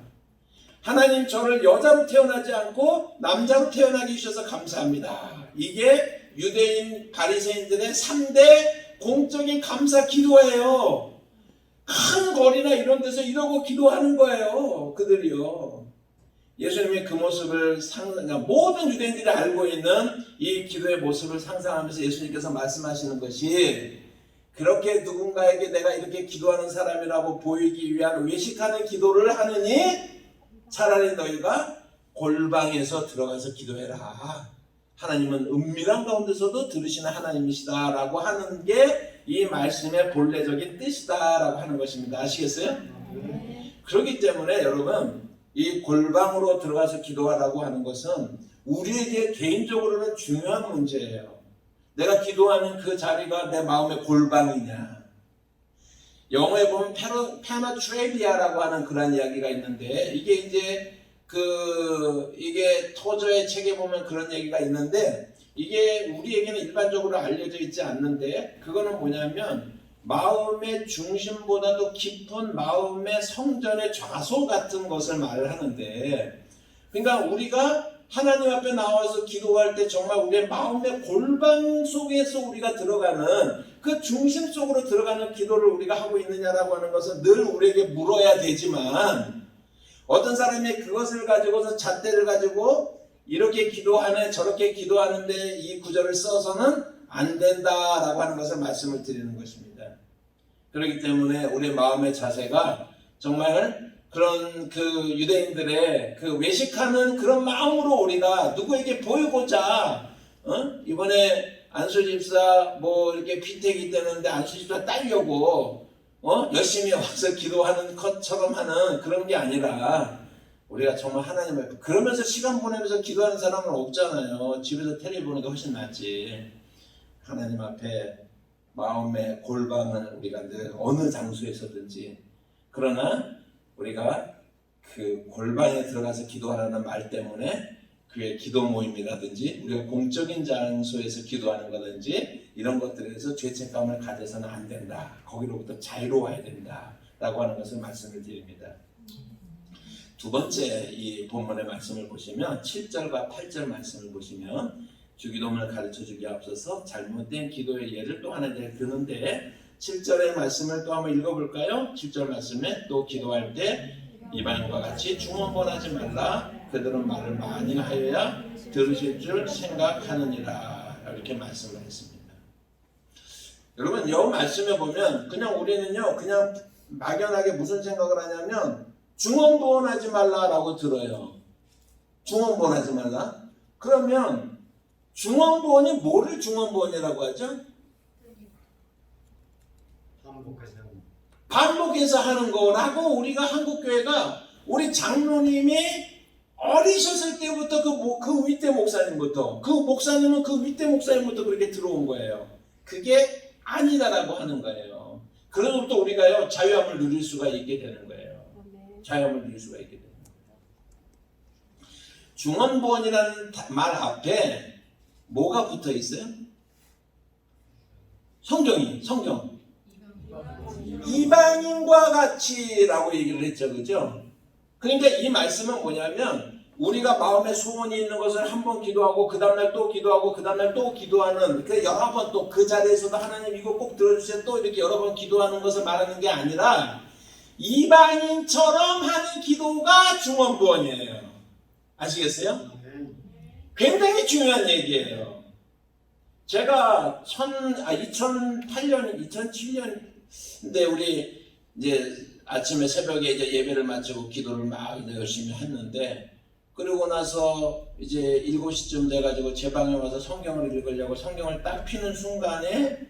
하나님 저를 여자로 태어나지 않고 남자로 태어나게 해주셔서 감사합니다. 이게 유대인 바리새인들의 3대 공적인 감사 기도예요. 큰 거리나 이런 데서 이러고 기도하는 거예요. 그들이요. 예수님이 그 모습을 모든 유대인들이 알고 있는 이 기도의 모습을 상상하면서 예수님께서 말씀하시는 것이, 그렇게 누군가에게 내가 이렇게 기도하는 사람이라고 보이기 위한 외식하는 기도를 하느니 차라리 너희가 골방에서 들어가서 기도해라. 하나님은 은밀한 가운데서도 들으시는 하나님이시다 라고 하는 게 이 말씀의 본래적인 뜻이다 라고 하는 것입니다. 아시겠어요? 그렇기 때문에 여러분, 이 골방으로 들어가서 기도하라고 하는 것은 우리에게 개인적으로는 중요한 문제예요. 내가 기도하는 그 자리가 내 마음의 골방이냐. 영어에 보면 페너트레비아라고 하는 그런 이야기가 있는데, 이게 이제 이게 토저의 책에 보면 그런 얘기가 있는데, 이게 우리에게는 일반적으로 알려져 있지 않는데, 그거는 뭐냐면 마음의 중심보다도 깊은 마음의 성전의 좌소 같은 것을 말을 하는데, 그러니까 우리가 하나님 앞에 나와서 기도할 때 정말 우리의 마음의 골방 속에서 우리가 들어가는 그 중심 속으로 들어가는 기도를 우리가 하고 있느냐라고 하는 것은 늘 우리에게 물어야 되지만, 어떤 사람이 그것을 가지고서 잣대를 가지고 이렇게 기도하네 저렇게 기도하는데 이 구절을 써서는 안 된다라고 하는 것을 말씀을 드리는 것입니다. 그렇기 때문에 우리의 마음의 자세가 정말 그런 그 유대인들의 그 외식하는 그런 마음으로 우리가 누구에게 보이고자, 이번에 안수집사 뭐 이렇게 피택이 되는데 안수집사 따려고 열심히 와서 기도하는 것처럼 하는 그런 게 아니라, 우리가 정말 하나님 앞에 그러면서 시간 보내면서 기도하는 사람은 없잖아요. 집에서 텔레비 보는 게 훨씬 낫지. 하나님 앞에 마음의 골방은 우리가 늘 어느 장소에서든지, 그러나 우리가 그 골방에 들어가서 기도하라는 말 때문에 그의 기도 모임이라든지 우리가 공적인 장소에서 기도하는 거든지 이런 것들에서 죄책감을 가져서는 안 된다. 거기로부터 자유로워야 된다 라고 하는 것을 말씀을 드립니다. 두 번째 이 본문의 말씀을 보시면 7절과 8절 말씀을 보시면 주기도문을 가르쳐주기에 앞서서 잘못된 기도의 예를 또 하나 드는데, 7절의 말씀을 또 한번 읽어볼까요? 7절 말씀에 또 기도할 때 이방인과 같이 중언번하지 말라. 그들은 말을 많이 하여야 들으실 줄 생각하느니라. 이렇게 말씀을 했습니다. 여러분, 이 말씀에 보면 그냥 우리는요, 그냥 막연하게 무슨 생각을 하냐면 중언부언하지 말라라고 들어요. 중언부언하지 말라. 그러면 중언부언이 뭐를 중언부언이라고 하죠? 반복해서 하는 거라고 우리가 한국교회가 우리 장로님이 어리셨을 때부터 그 윗대 목사님부터, 그 목사님은 그 윗대 목사님부터 그렇게 들어온 거예요. 그게 아니다라고 하는 거예요. 그러고부터 우리가요, 자유함을 누릴 수가 있게 되는 거예요. 자유함을 누릴 수가 있게 되는 거예요. 중언부언이라는 말 앞에 뭐가 붙어 있어요? 성경. 이방인과 같이라고 얘기를 했죠, 그죠? 그러니까 이 말씀은 뭐냐면 우리가 마음에 소원이 있는 것을 한 번 기도하고 그 다음날 또 기도하고 그 다음날 또 기도하는, 그 여러 번 또 그 자리에서도 하나님 이거 꼭 들어주세요 또 이렇게 여러 번 기도하는 것을 말하는 게 아니라 이방인처럼 하는 기도가 중언부언이에요. 아시겠어요? 굉장히 중요한 얘기예요. 제가 2008년, 2007년인데 우리 이제 아침에 새벽에 이제 예배를 마치고 기도를 막 열심히 했는데, 그러고 나서 이제 7시쯤 돼가지고 제 방에 와서 성경을 읽으려고 성경을 딱 피는 순간에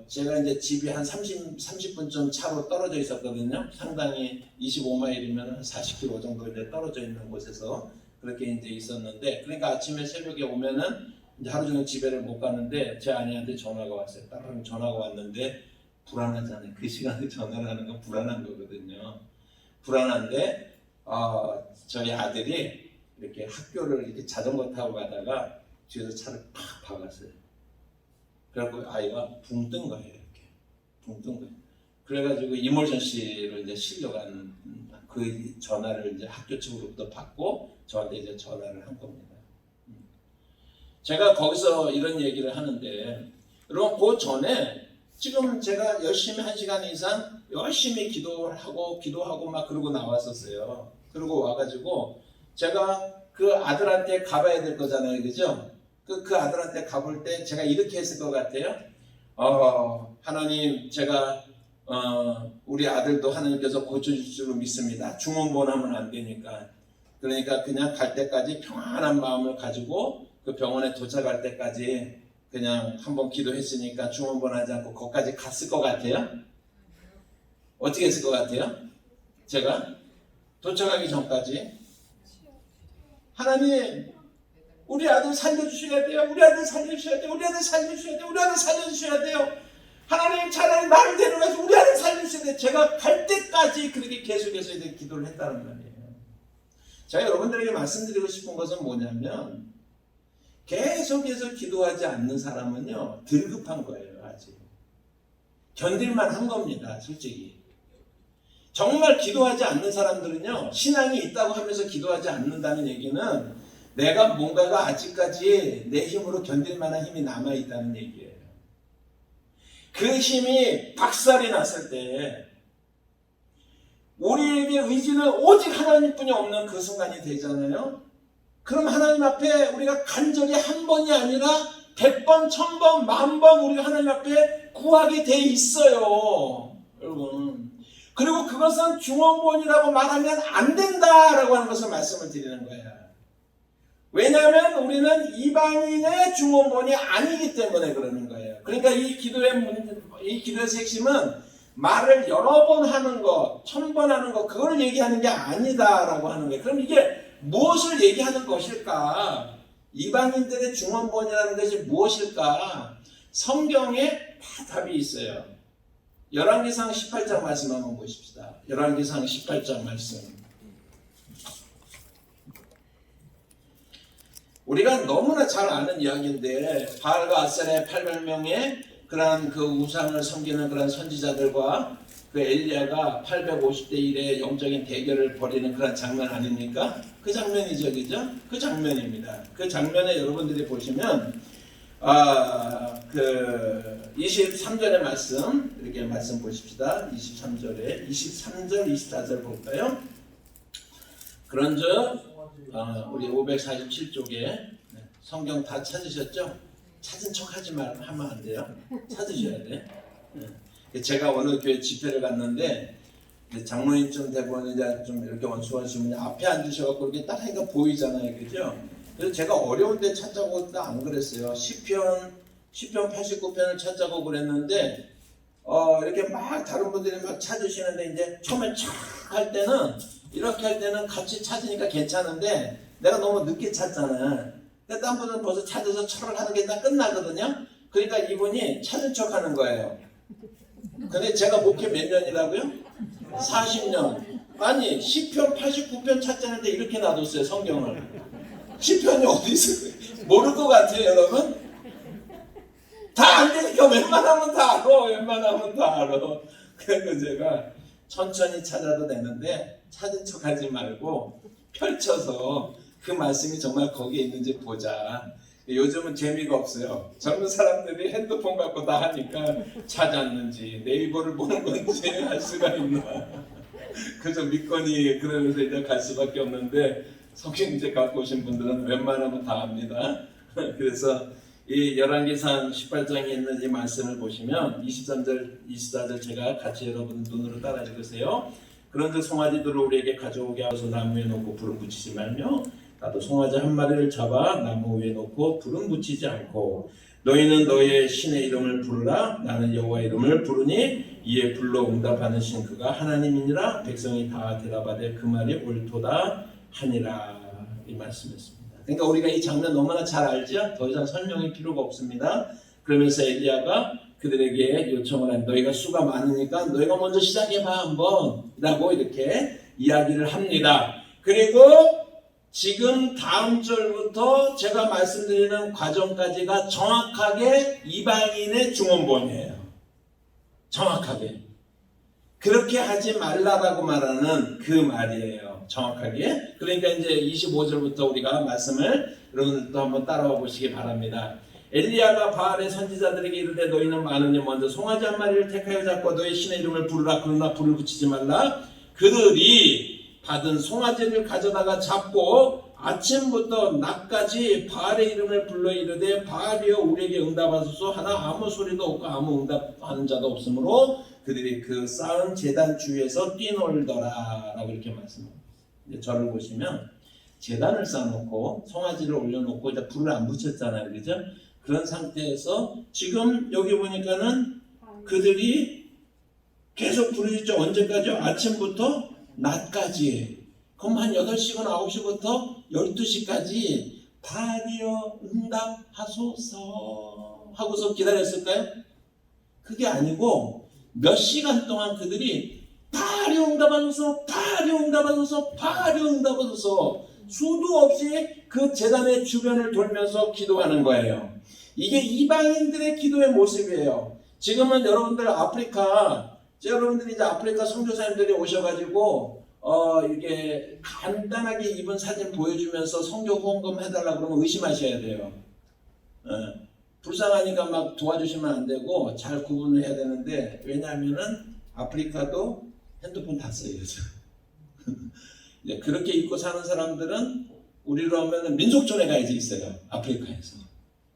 제가 이제 집이 한 30분쯤 차로 떨어져 있었거든요. 상당히 25마일이면 40km 정도 이제 떨어져 있는 곳에서 그렇게 이제 있었는데, 그러니까 아침에 새벽에 오면은 이제 하루 종일 집에를 못 가는데 제 아내한테 전화가 왔어요. 따로 전화가 왔는데 불안하잖아요. 그 시간에 전화를 하는 건 불안한 거거든요. 불안한데 저희 아들이 이렇게 학교를 이렇게 자전거 타고 가다가 뒤에서 차를 팍 박았어요. 그래갖고 아이가 붕 뜬 거예요. 이렇게 붕 뜬 거예요. 그래가지고 이머전시로 이제 실려가는 그 전화를 이제 학교 측으로부터 받고 저한테 이제 전화를 한 겁니다. 제가 거기서 이런 얘기를 하는데, 여러분 그 전에 지금 제가 열심히 1시간 이상 열심히 기도하고 막 그러고 나왔었어요. 그러고 와가지고 제가 그 아들한테 가봐야 될 거잖아요, 그죠? 그 아들한테 가볼 때 제가 이렇게 했을 것 같아요. 하나님, 제가 우리 아들도 하나님께서 고쳐줄 줄로 믿습니다. 중언부언하면 안 되니까. 그러니까 그냥 갈 때까지 평안한 마음을 가지고 그 병원에 도착할 때까지 그냥 한번 기도했으니까 중언부언하지 않고 거기까지 갔을 것 같아요? 어떻게 했을 것 같아요? 제가 도착하기 전까지 하나님, 우리 아들 살려주셔야 돼요. 우리 아들 살려주셔야 돼요. 우리 아들 살려주셔야 돼요. 우리 아들 살려주셔야 돼요. 하나님, 차라리 나를 데려가서 우리 아들 살려주셔야 돼요. 제가 갈 때까지 그렇게 계속해서 이제 기도를 했다는 말이에요. 제가 여러분들에게 말씀드리고 싶은 것은 뭐냐면, 계속해서 기도하지 않는 사람은요, 덜 급한 거예요. 아직 견딜만 한 겁니다. 솔직히 정말 기도하지 않는 사람들은요, 신앙이 있다고 하면서 기도하지 않는다는 얘기는 내가 뭔가가 아직까지 내 힘으로 견딜 만한 힘이 남아있다는 얘기예요. 그 힘이 박살이 났을 때 우리에게 의지는 오직 하나님뿐이 없는 그 순간이 되잖아요. 그럼 하나님 앞에 우리가 간절히 한 번이 아니라 100번, 1000번, 10,000번 우리가 하나님 앞에 구하게 돼 있어요, 여러분. 그리고 그것은 중언부언이라고 말하면 안 된다라고 하는 것을 말씀을 드리는 거예요. 왜냐하면 우리는 이방인의 중언부언이 아니기 때문에 그러는 거예요. 그러니까 이 기도의 핵심은 말을 여러 번 하는 것, 1000번 하는 것, 그걸 얘기하는 게 아니다라고 하는 거예요. 그럼 이게 무엇을 얘기하는 것일까? 이방인들의 중언부언이라는 것이 무엇일까? 성경에 다 답이 있어요. 열왕기상 18장 말씀 한번 보십시다. 열왕기상 18장 말씀. 우리가 너무나 잘 아는 이야기인데, 바알과 아세라의 800명의 그러한 그 우상을 섬기는 그런 선지자들과 그 엘리야가 850대 1의 영적인 대결을 벌이는 그런 장면 아닙니까? 그 장면이죠, 그죠? 그 장면입니다. 그 장면에 여러분들이 보시면 그 23절의 말씀, 이렇게 말씀 보십시다. 23절, 24절 볼까요? 그런즉 우리 547쪽에 성경 다 찾으셨죠? 찾은 척 하지 말면 하면 안 돼요. 찾으셔야 돼. 제가 어느 교회 집회를 갔는데 장로님쯤 되고 이제 좀 이렇게 원수원수면 앞에 앉으셔갖고 이렇게 딱 하니까 보이잖아요, 그죠? 그래서 제가 어려운데 찾자고 안 그랬어요. 시편 89편을 찾자고 그랬는데 이렇게 막 다른 분들이 막 찾으시는데 이제 처음에 촥 할 때는 이렇게 할 때는 같이 찾으니까 괜찮은데 내가 너무 늦게 찾잖아. 근데 딴 분은 벌써 찾아서 철을 하는 게 다 끝나거든요. 그러니까 이분이 찾은 척 하는 거예요. 근데 제가 목회 몇 년이라고요? 40년. 아니 시편 89편 찾자는데 이렇게 놔뒀어요. 성경을. 시편이 어디 있어요? 모를 것 같아요 여러분? 다 안 되니까 웬만하면 다 알아. 웬만하면 다 알아. 그래서 제가 천천히 찾아도 되는데 찾은 척 하지 말고 펼쳐서 그 말씀이 정말 거기에 있는지 보자. 요즘은 재미가 없어요. 젊은 사람들이 핸드폰 갖고 다 하니까 찾았는지 네이버를 보는 건지 알 수가 있나. 그저 믿거니 그러면서 이제 갈 수밖에 없는데 성경 이제 갖고 오신 분들은 웬만하면 다 압니다. 그래서 이 열왕기상 18장에 있는 이 말씀을 보시면 23절, 24절 제가 같이 여러분 눈으로 따라 읽으세요. 그런데 송아지들을 우리에게 가져오게 하소서 나무에 놓고 불은 붙이지 말며 나도 송아지 한 마리를 잡아 나무 위에 놓고 불은 붙이지 않고 너희는 너희의 신의 이름을 부르라 나는 여호와의 이름을 부르니 이에 불러 응답하는 신 그가 하나님이니라 백성이 다 대답하되 그 말이 옳도다 하니라. 이 말씀이었습니다. 그러니까 우리가 이 장면 너무나 잘 알죠? 더 이상 설명이 필요가 없습니다. 그러면서 엘리야가 그들에게 요청을 한 너희가 수가 많으니까 너희가 먼저 시작해봐 한번 라고 이렇게 이야기를 합니다. 그리고 지금 다음 절부터 제가 말씀드리는 과정까지가 정확하게 이방인의 중언본이에요. 정확하게. 그렇게 하지 말라라고 말하는 그 말이에요. 정확하게. 그러니까 이제 25절부터 우리가 말씀을 여러분들도 한번 따라와 보시기 바랍니다. 엘리야가 바알의 선지자들에게 이르되 너희는 많으니 먼저 송아지 한 마리를 택하여 잡고 너희 신의 이름을 부르라. 그러나 불을 붙이지 말라. 그들이 받은 송아지를 가져다가 잡고 아침부터 낮까지 바알의 이름을 불러 이르되 바알이여 우리에게 응답하소서 하나 아무 소리도 없고 아무 응답하는 자도 없으므로 그들이 그 쌓은 제단 주위에서 뛰놀더라 라고 이렇게 말씀합니다. 저를 보시면 제단을 쌓아놓고 송아지를 올려놓고 이제 불을 안 붙였잖아요. 그죠? 그런 상태에서 지금 여기 보니까는 그들이 계속 부르짖죠. 언제까지요? 아침부터 낮까지. 그럼 한 8시간 9시부터 12시까지 바알이여 응답하소서 하고서 기다렸을까요? 그게 아니고 몇 시간 동안 그들이 바알이여 응답하소서 바알이여 응답하소서 바알이여 응답하소서 수도 없이 그 제단의 주변을 돌면서 기도하는 거예요. 이게 이방인들의 기도의 모습이에요. 지금은 여러분들 아프리카 여러분들이 이제 아프리카 선교사님들이 오셔가지고 이게 간단하게 입은 사진 보여주면서 성교 후원금 해달라 그러면 의심하셔야 돼요. 불쌍하니까 막 도와주시면 안 되고 잘 구분을 해야 되는데 왜냐하면은 아프리카도 핸드폰 다 써요. 그렇게 입고 사는 사람들은 우리로 하면 민속촌에 가야지 있어요. 아프리카에서.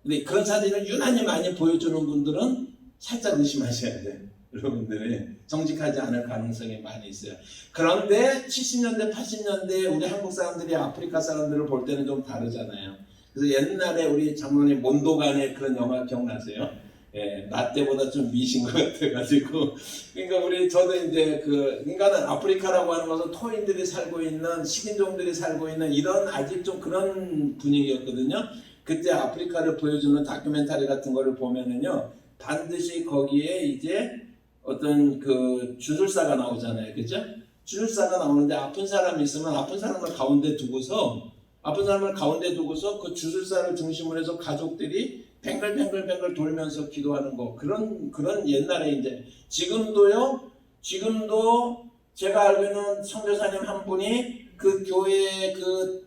근데 그런 사진을 유난히 많이 보여주는 분들은 살짝 의심하셔야 돼요. 여러분들이 정직하지 않을 가능성이 많이 있어요. 그런데 70년대, 80년대 우리 한국 사람들이 아프리카 사람들을 볼 때는 좀 다르잖아요. 그래서 옛날에 우리 장로님 몬도간의 그런 영화 기억나세요? 예, 나 때보다 좀 미신 것 같아가지고. 그러니까 저도 이제 그러니까는 아프리카라고 하는 것은 토인들이 살고 있는, 식인종들이 살고 있는 이런 아직 좀 그런 분위기였거든요. 그때 아프리카를 보여주는 다큐멘터리 같은 거를 보면은요, 반드시 거기에 이제 어떤 그 주술사가 나오잖아요. 그죠? 주술사가 나오는데 아픈 사람이 있으면 아픈 사람을 가운데 두고서 그 주술사를 중심으로 해서 가족들이 뱅글뱅글 돌면서 기도하는 거. 그런 옛날에 이제 지금도 제가 알고 있는 선교사님 한 분이 그 교회 그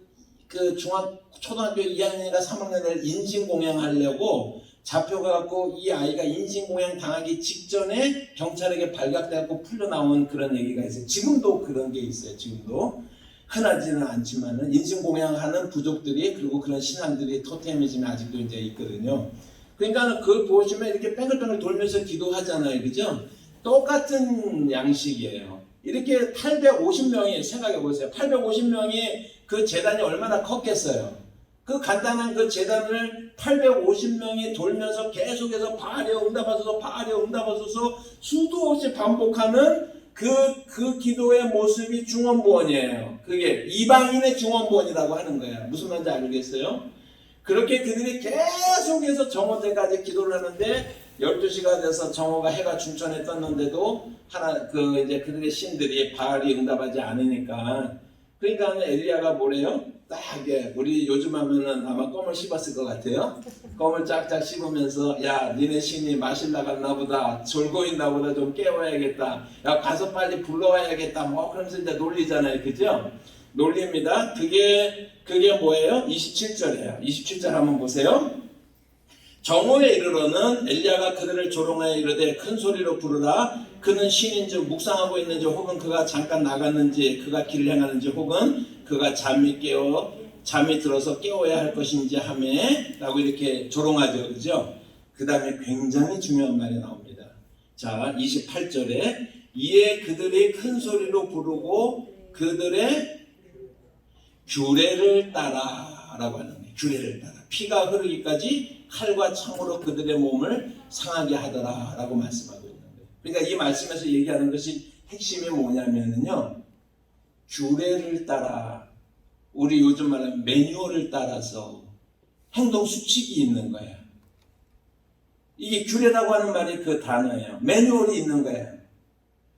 초등학교 2학년이나 3학년을 인신공양하려고 잡혀가고 이 아이가 인신공양 당하기 직전에 경찰에게 발각돼갖고 풀려나온 그런 얘기가 있어요. 지금도 그런 게 있어요. 지금도 흔하지는 않지만은 인신공양하는 부족들이 그리고 그런 신앙들이 토테미즘이 아직도 이제 있거든요. 그러니까 그걸 보시면 이렇게 뺑글뺑글 돌면서 기도하잖아요. 그죠? 똑같은 양식이에요. 이렇게 850명이 생각해 보세요. 850명이 그 재단이 얼마나 컸겠어요. 그 간단한 그 재단을 850명이 돌면서 계속해서 바알이여 응답하소서 바알이여 응답하소서 수도 없이 반복하는 그 기도의 모습이 중언부언이에요. 그게 이방인의 중언부언이라고 하는 거예요. 무슨 말인지 알겠어요? 그렇게 그들이 계속해서 정오 때까지 기도를 하는데 12시가 돼서 정오가 해가 중천에 떴는데도 이제 그들의 신들이 바알이 응답하지 않으니까, 그러니까 엘리야가 뭐래요? 딱 우리 요즘 하면은 아마 껌을 씹었을 것 같아요. 껌을 짝짝 씹으면서 야 니네 신이 마실 나갔나 보다, 졸고 있나 보다, 좀 깨워야겠다, 야 가서 빨리 불러와야겠다, 뭐 그러면서 이제 놀리잖아요. 그죠? 놀립니다. 그게 뭐예요? 27절이에요. 27절 한번 보세요. 정오에 이르러는 엘리야가 그들을 조롱하여 이르되 큰 소리로 부르라. 그는 신인지 묵상하고 있는지, 혹은 그가 잠깐 나갔는지, 그가 길을 행하는지, 혹은 그가 잠이 들어서 깨워야 할 것인지 하매 라고 이렇게 조롱하죠. 그죠? 그 다음에 굉장히 중요한 말이 나옵니다. 자, 28절에 이에 그들이 큰 소리로 부르고 그들의 규례를 따라 라고 하는 거예요. 규례를 따라. 피가 흐르기까지 칼과 창으로 그들의 몸을 상하게 하더라 라고 말씀하고 있는 거예요. 그러니까 이 말씀에서 얘기하는 것이 핵심이 뭐냐면요, 규례를 따라, 우리 요즘 말하는 매뉴얼을 따라서 행동 수칙이 있는 거예요. 이게 규례라고 하는 말이 그 단어예요. 매뉴얼이 있는 거예요.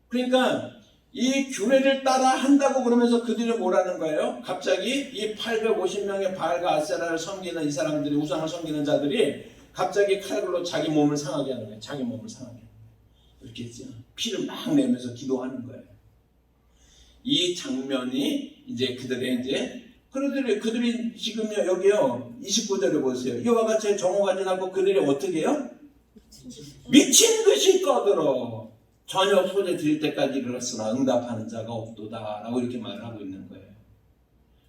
그러니까 이 규례를 따라 한다고 그러면서 그들이 뭐라는 거예요? 갑자기 이 850명의 바알과 아세라를 섬기는 이 사람들이, 우상을 섬기는 자들이 갑자기 칼로 자기 몸을 상하게 하는 거예요. 자기 몸을 상하게 하는 거예요. 이렇게 피를 막 내면서 기도하는 거예요. 이 장면이 이제 그들이 지금요, 여기요 29절에 보세요. 이와 같이 정오가 지나고 그들이 어떻게 해요? 미친 듯이 떠들어 저녁 소재 드릴 때까지 이르렀으나 응답하는 자가 없도다 라고 이렇게 말을 하고 있는 거예요.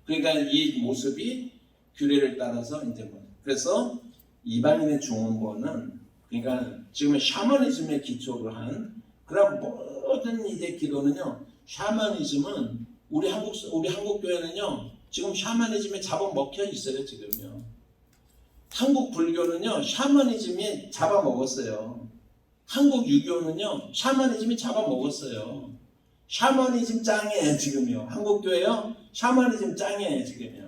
그러니까 이 모습이 규례를 따라서 이제 그래서 이방인의 중언부언은, 그러니까 지금 샤머니즘에 기초를 한 그런 모든 이제 기도는요, 샤머니즘은 우리 한국 교회는요 지금 샤머니즘에 잡아먹혀 있어요. 지금요 한국 불교는요 샤머니즘이 잡아먹었어요. 한국 유교는요 샤머니즘이 잡아먹었어요. 샤머니즘 짱이에요 지금요. 한국 교회요 샤머니즘 짱이에요 지금요.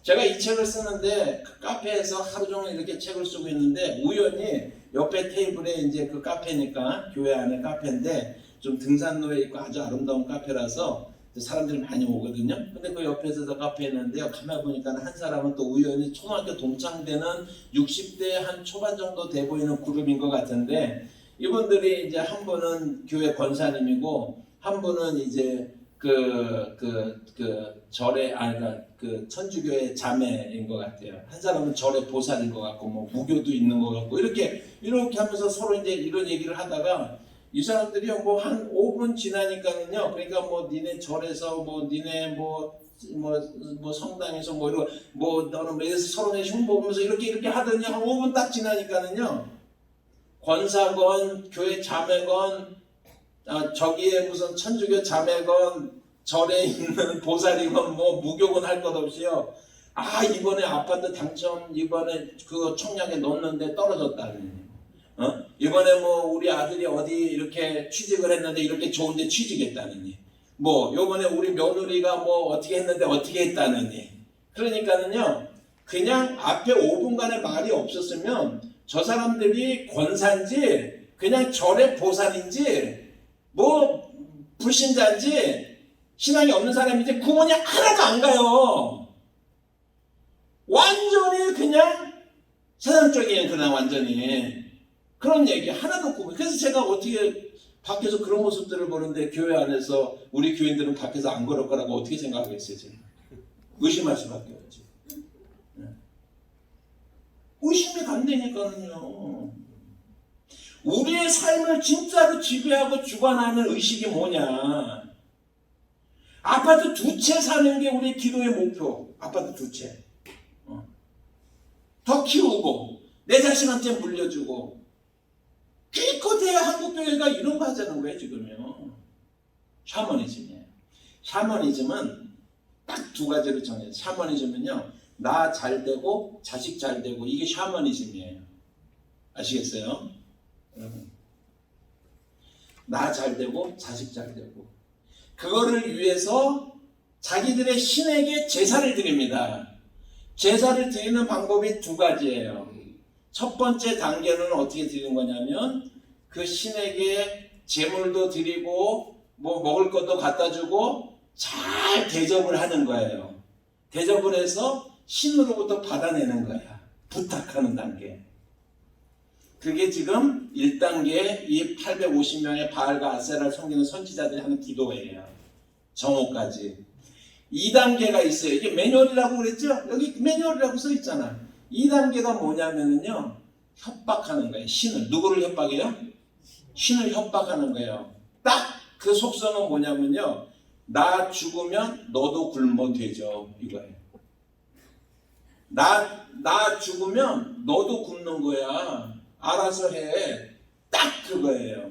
제가 이 책을 쓰는데 그 카페에서 하루 종일 이렇게 책을 쓰고 있는데, 우연히 옆에 테이블에 이제 그 카페니까, 교회 안에 카페인데 좀 등산로에 있고 아주 아름다운 카페라서 사람들이 많이 오거든요. 근데 그 옆에서 카페에 있는데요, 가만히 보니까 한 사람은 또 우연히 초등학교 동창되는 60대 한 초반 정도 돼 보이는 그룹인 것 같은데, 이분들이 이제 한 분은 교회 권사님이고 한 분은 이제 그 천주교의 자매인 것 같아요. 한 사람은 절의 보살인 것 같고, 뭐 무교도 있는 것 같고, 이렇게 하면서 서로 이제 이런 얘기를 하다가, 이 사람들이 뭐 한 5분 지나니까는요, 그러니까 뭐 니네 절에서 뭐 니네 뭐 성당에서 뭐 이런 뭐 너는 뭐 이래서 서로 흉보면서 이렇게 하더니 한 5분 딱 지나니까는요, 권사건 교회 자매건 저기에 무슨 천주교 자매건 절에 있는 보살이건 뭐 무교건 할 것 없이요, 이번에 아파트 당첨, 이번에 그 청약에 넣었는데 떨어졌다니, 이번에 뭐 우리 아들이 어디 이렇게 취직을 했는데 이렇게 좋은데 취직했다느니, 뭐 요번에 우리 며느리가 뭐 어떻게 했는데 어떻게 했다느니. 그러니까는요 그냥 앞에 5분간의 말이 없었으면 저 사람들이 권사인지 그냥 절의 보살인지 뭐 불신자인지 신앙이 없는 사람인지 구분이 하나도 안 가요. 완전히 그냥 세상적인, 그냥 완전히 그런 얘기 하나도 구분. 그래서 제가 어떻게 밖에서 그런 모습들을 보는데 교회 안에서 우리 교인들은 밖에서 안 그럴 거라고 어떻게 생각하겠어요? 제가 의심할 수밖에 없지. 의심이 간다니까요. 우리의 삶을 진짜로 지배하고 주관하는 의식이 뭐냐? 아파트 2채 사는 게 우리 기도의 목표. 아파트 2채. 더 키우고 내 자신한테 물려주고. 기껏해야 한국교회가 이런 거 하자는 거예요 지금요. 샤머니즘이에요. 샤머니즘은 딱 2가지로 정해요. 샤머니즘은요, 나 잘 되고 자식 잘 되고, 이게 샤머니즘이에요. 아시겠어요? 여러분, 나 잘 되고 자식 잘 되고 그거를 위해서 자기들의 신에게 제사를 드립니다. 제사를 드리는 방법이 두 가지예요. 첫 번째 단계는 어떻게 드리는 거냐면 그 신에게 제물도 드리고 뭐 먹을 것도 갖다 주고 잘 대접을 하는 거예요. 대접을 해서 신으로부터 받아내는 거야. 부탁하는 단계. 그게 지금 1단계 이 850명의 바알과 아세라를 섬기는 선지자들이 하는 기도예요. 정오까지. 2단계가 있어요. 이게 매뉴얼이라고 그랬죠? 여기 매뉴얼이라고 써 있잖아. 2단계가 뭐냐면요. 협박하는 거예요. 신을. 누구를 협박해요? 신을 협박하는 거예요. 딱 그 속성은 뭐냐면요. 나 죽으면 너도 굶어 되죠. 이거예요. 나 죽으면 너도 굶는 거야. 알아서 해. 딱 그거예요.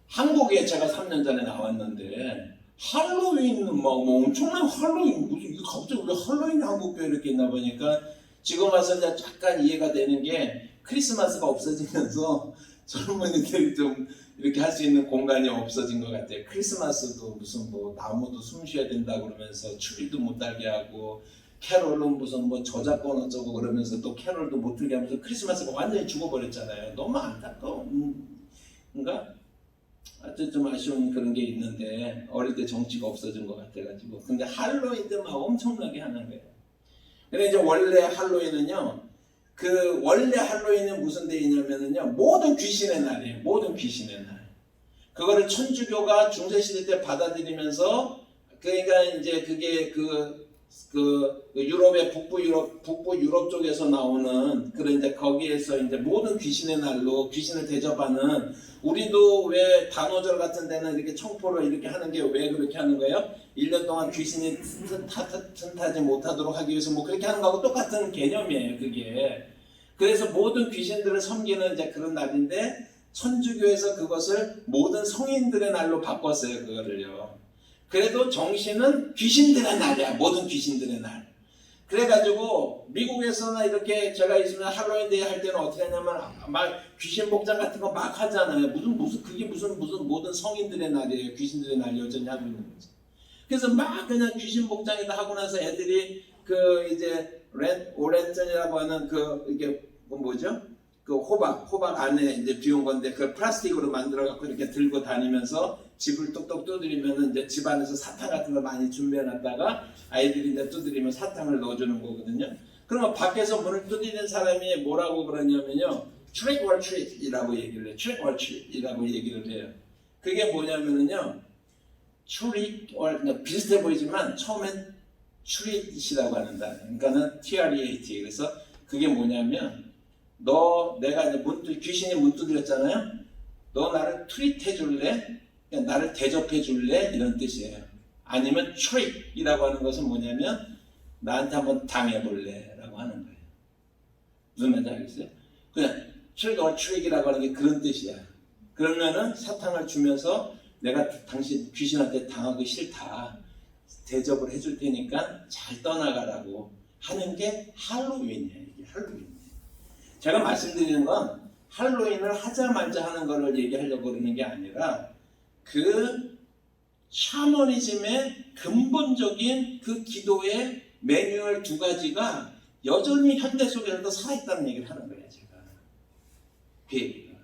한국에 제가 3년 전에 나왔는데 할로윈 뭐 엄청난 할로윈 무슨 이거 갑자기 왜 할로윈 한국교회 이렇게 있나 보니까 지금 와서 이제 약간 이해가 되는 게 크리스마스가 없어지면서 젊은이들이 좀 이렇게 할 수 있는 공간이 없어진 것 같아요. 크리스마스도 무슨 뭐 나무도 숨 쉬어야 된다 그러면서 추리도 못 달게 하고 캐롤은 무슨 뭐 저작권 어쩌고 그러면서 또 캐롤도 못 들게 하면서 크리스마스가 완전히 죽어버렸잖아요. 너무 안타까워. 그러니까 아주 좀 아쉬운 그런 게 있는데 어릴 때 정치가 없어진 것 같아가지고 근데 할로윈 때 막 엄청나게 하는 거예요. 근데 이제 원래 할로윈은요. 그 원래 할로윈은 무슨 데이냐면은요. 모든 귀신의 날이에요. 모든 귀신의 날. 그거를 천주교가 중세시대 때 받아들이면서 그러니까 이제 그게 그 유럽의 북부 유럽 쪽에서 나오는 그런 이제 거기에서 이제 모든 귀신의 날로 귀신을 대접하는 우리도 왜 단오절 같은 데는 이렇게 청포를 이렇게 하는 게 왜 그렇게 하는 거예요? 1년 동안 귀신이 틈타지 못하도록 하기 위해서 뭐 그렇게 하는 거하고 똑같은 개념이에요, 그게. 그래서 모든 귀신들을 섬기는 이제 그런 날인데 천주교에서 그것을 모든 성인들의 날로 바꿨어요, 그거를요. 그래도 정신은 귀신들의 날이야. 모든 귀신들의 날. 그래가지고 미국에서나 이렇게 제가 있으면 할로윈데이 할 때는 어떻게 하냐면 막 귀신 복장 같은 거 막 하잖아요. 무슨 그게 무슨 모든 성인들의 날이에요. 귀신들의 날 여전히 하고 있는 거지. 그래서 막 그냥 귀신 복장이다 하고 나서 애들이 그 이제 오렌전이라고 하는 그 이게 뭐죠? 그 호박 안에 이제 비운 건데 그 플라스틱으로 만들어 갖고 이렇게 들고 다니면서 집을 똑똑 두드리면은 이제 집 안에서 사탕 같은 걸 많이 준비해 놨다가 아이들이 이제 두드리면 사탕을 넣어주는 거거든요. 그러면 밖에서 문을 두드리는 사람이 뭐라고 그러냐면요. trick or treat이라고 얘기를 해요. trick or treat이라고 얘기를 해요. 그게 뭐냐면은요. trick or 비슷해 보이지만 처음엔 treat이라고 하는 단어. 그러니까는 treat. 그래서 그게 뭐냐면 내가 이제 귀신이 문 두드렸잖아요. 너 나를 트릿 해줄래? 그러니까 나를 대접해 줄래? 이런 뜻이에요. 아니면 트릭이라고 하는 것은 뭐냐면 나한테 한번 당해볼래? 라고 하는 거예요. 무슨 말인지 알겠어요? 그냥 트릭이라고 하는 게 그런 뜻이야. 그러면은 사탕을 주면서 내가 당신 귀신한테 당하기 싫다. 대접을 해줄 테니까 잘 떠나가라고 하는 게 할로윈이에요. 이게 할로윈. 제가 말씀드리는 건 할로윈을 하자 말자 하는 거를 얘기하려고 그러는 게 아니라 그 샤머니즘의 근본적인 그 기도의 매뉴얼 두 가지가 여전히 현대 속에서도 살아있다는 얘기를 하는 거예요. 제가 그 얘기가.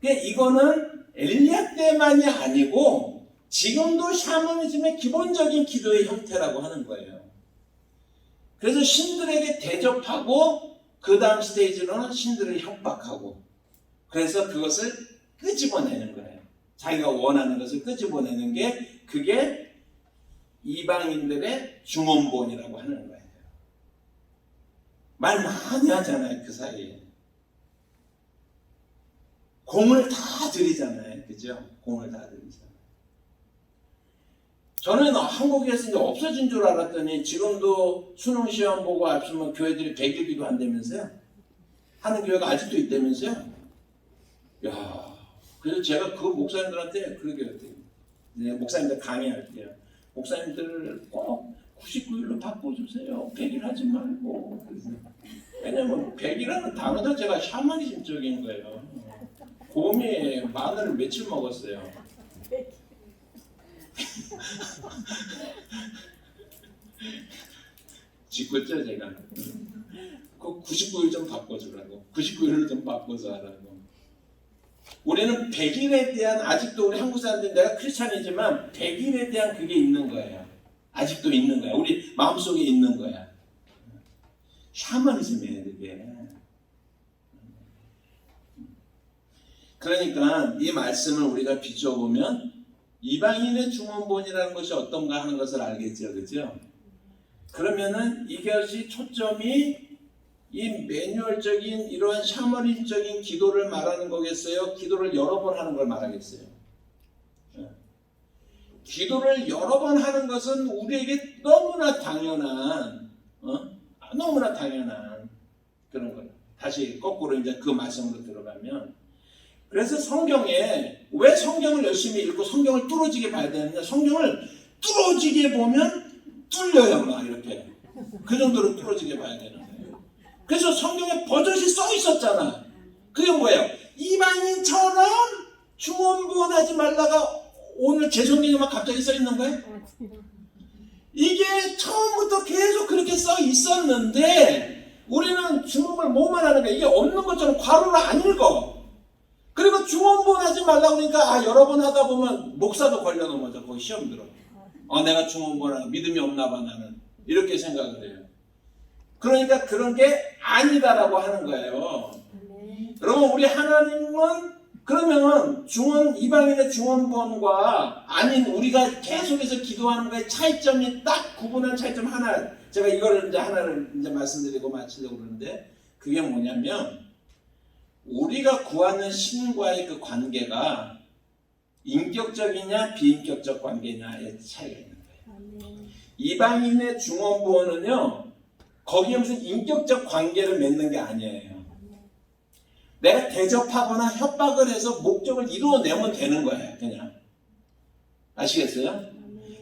그러니까 이거는 엘리야 때만이 아니고 지금도 샤머니즘의 기본적인 기도의 형태라고 하는 거예요. 그래서 신들에게 대접하고 그 다음 스테이지로는 신들을 협박하고 그래서 그것을 끄집어내는 거예요. 자기가 원하는 것을 끄집어내는 게 그게 이방인들의 중언본이라고 하는 거예요. 말 많이 하잖아요. 그 사이에. 공을 다 들이잖아요. 그죠? 공을 다 들이잖아요. 저는 한국에서 이제 없어진 줄 알았더니 지금도 수능 시험 보고 앞서면 교회들이 100일기도 한다면서요? 하는 교회가 아직도 있다면서요? 야, 그래서 제가 그 목사님들한테 그러게 했대요. 네, 목사님들 강의할게요. 목사님들 꼭 99일로 바꿔주세요. 100일 하지 말고. 왜냐면 100이라는 단어 자체가 샤머니즘적인 거예요. 곰이 마늘을 며칠 먹었어요? 짓궂죠 제가. 그 99일 좀 바꿔주라고. 99일을 좀 바꿔서 하라고. 우리는 100일에 대한, 아직도 우리 한국 사람들, 내가 크리스찬이지만 100일에 대한 그게 있는 거예요. 아직도 있는 거야. 우리 마음속에 있는 거야. 샤머니즘이에요 그게. 그러니까 이 말씀을 우리가 비춰보면 이방인의 중원본이라는 것이 어떤가 하는 것을 알겠죠. 그죠? 그러면은 이것이 초점이 이 매뉴얼적인 이러한 샤머니즘적인 기도를 말하는 거겠어요? 기도를 여러 번 하는 걸 말하겠어요? 기도를 여러 번 하는 것은 우리에게 너무나 당연한, 너무나 당연한 그런 거예요. 다시 거꾸로 이제 그 말씀으로 들어가면, 그래서 성경에 왜 성경을 열심히 읽고 성경을 뚫어지게 봐야 되느냐? 성경을 뚫어지게 보면 뚫려요, 막 이렇게. 그 정도로 뚫어지게 봐야 되는 거예요. 그래서 성경에 버젓이 써 있었잖아. 그게 뭐예요? 이방인처럼 중언부언하지 말라가 오늘 제 성경에만 갑자기 써 있는 거예요? 이게 처음부터 계속 그렇게 써 있었는데 우리는 주목을 뭐만 하는 거야? 이게 없는 것처럼 괄호를 안 읽어. 그리고 중언부언하지 말라고 그러니까 여러 번 하다 보면 목사도 걸려 넘어져. 거기 시험 들어. 내가 중언부언하고 믿음이 없나 봐 나는. 이렇게 생각을 해요. 그러니까 그런 게 아니다라고 하는 거예요. 여러분 우리 하나님은 그러면 이방인의 중언부언과 아닌 우리가 계속해서 기도하는 거에 차이점이 딱 구분한 차이점 하나, 제가 이거를 이제 하나를 이제 말씀드리고 마치려고 그러는데, 그게 뭐냐면 우리가 구하는 신과의 그 관계가 인격적이냐 비인격적 관계냐의 차이가 있는 거예요. 이방인의 중언부언은요, 거기에 무슨 인격적 관계를 맺는 게 아니에요. 내가 대접하거나 협박을 해서 목적을 이루어내면 되는 거예요. 그냥. 아시겠어요?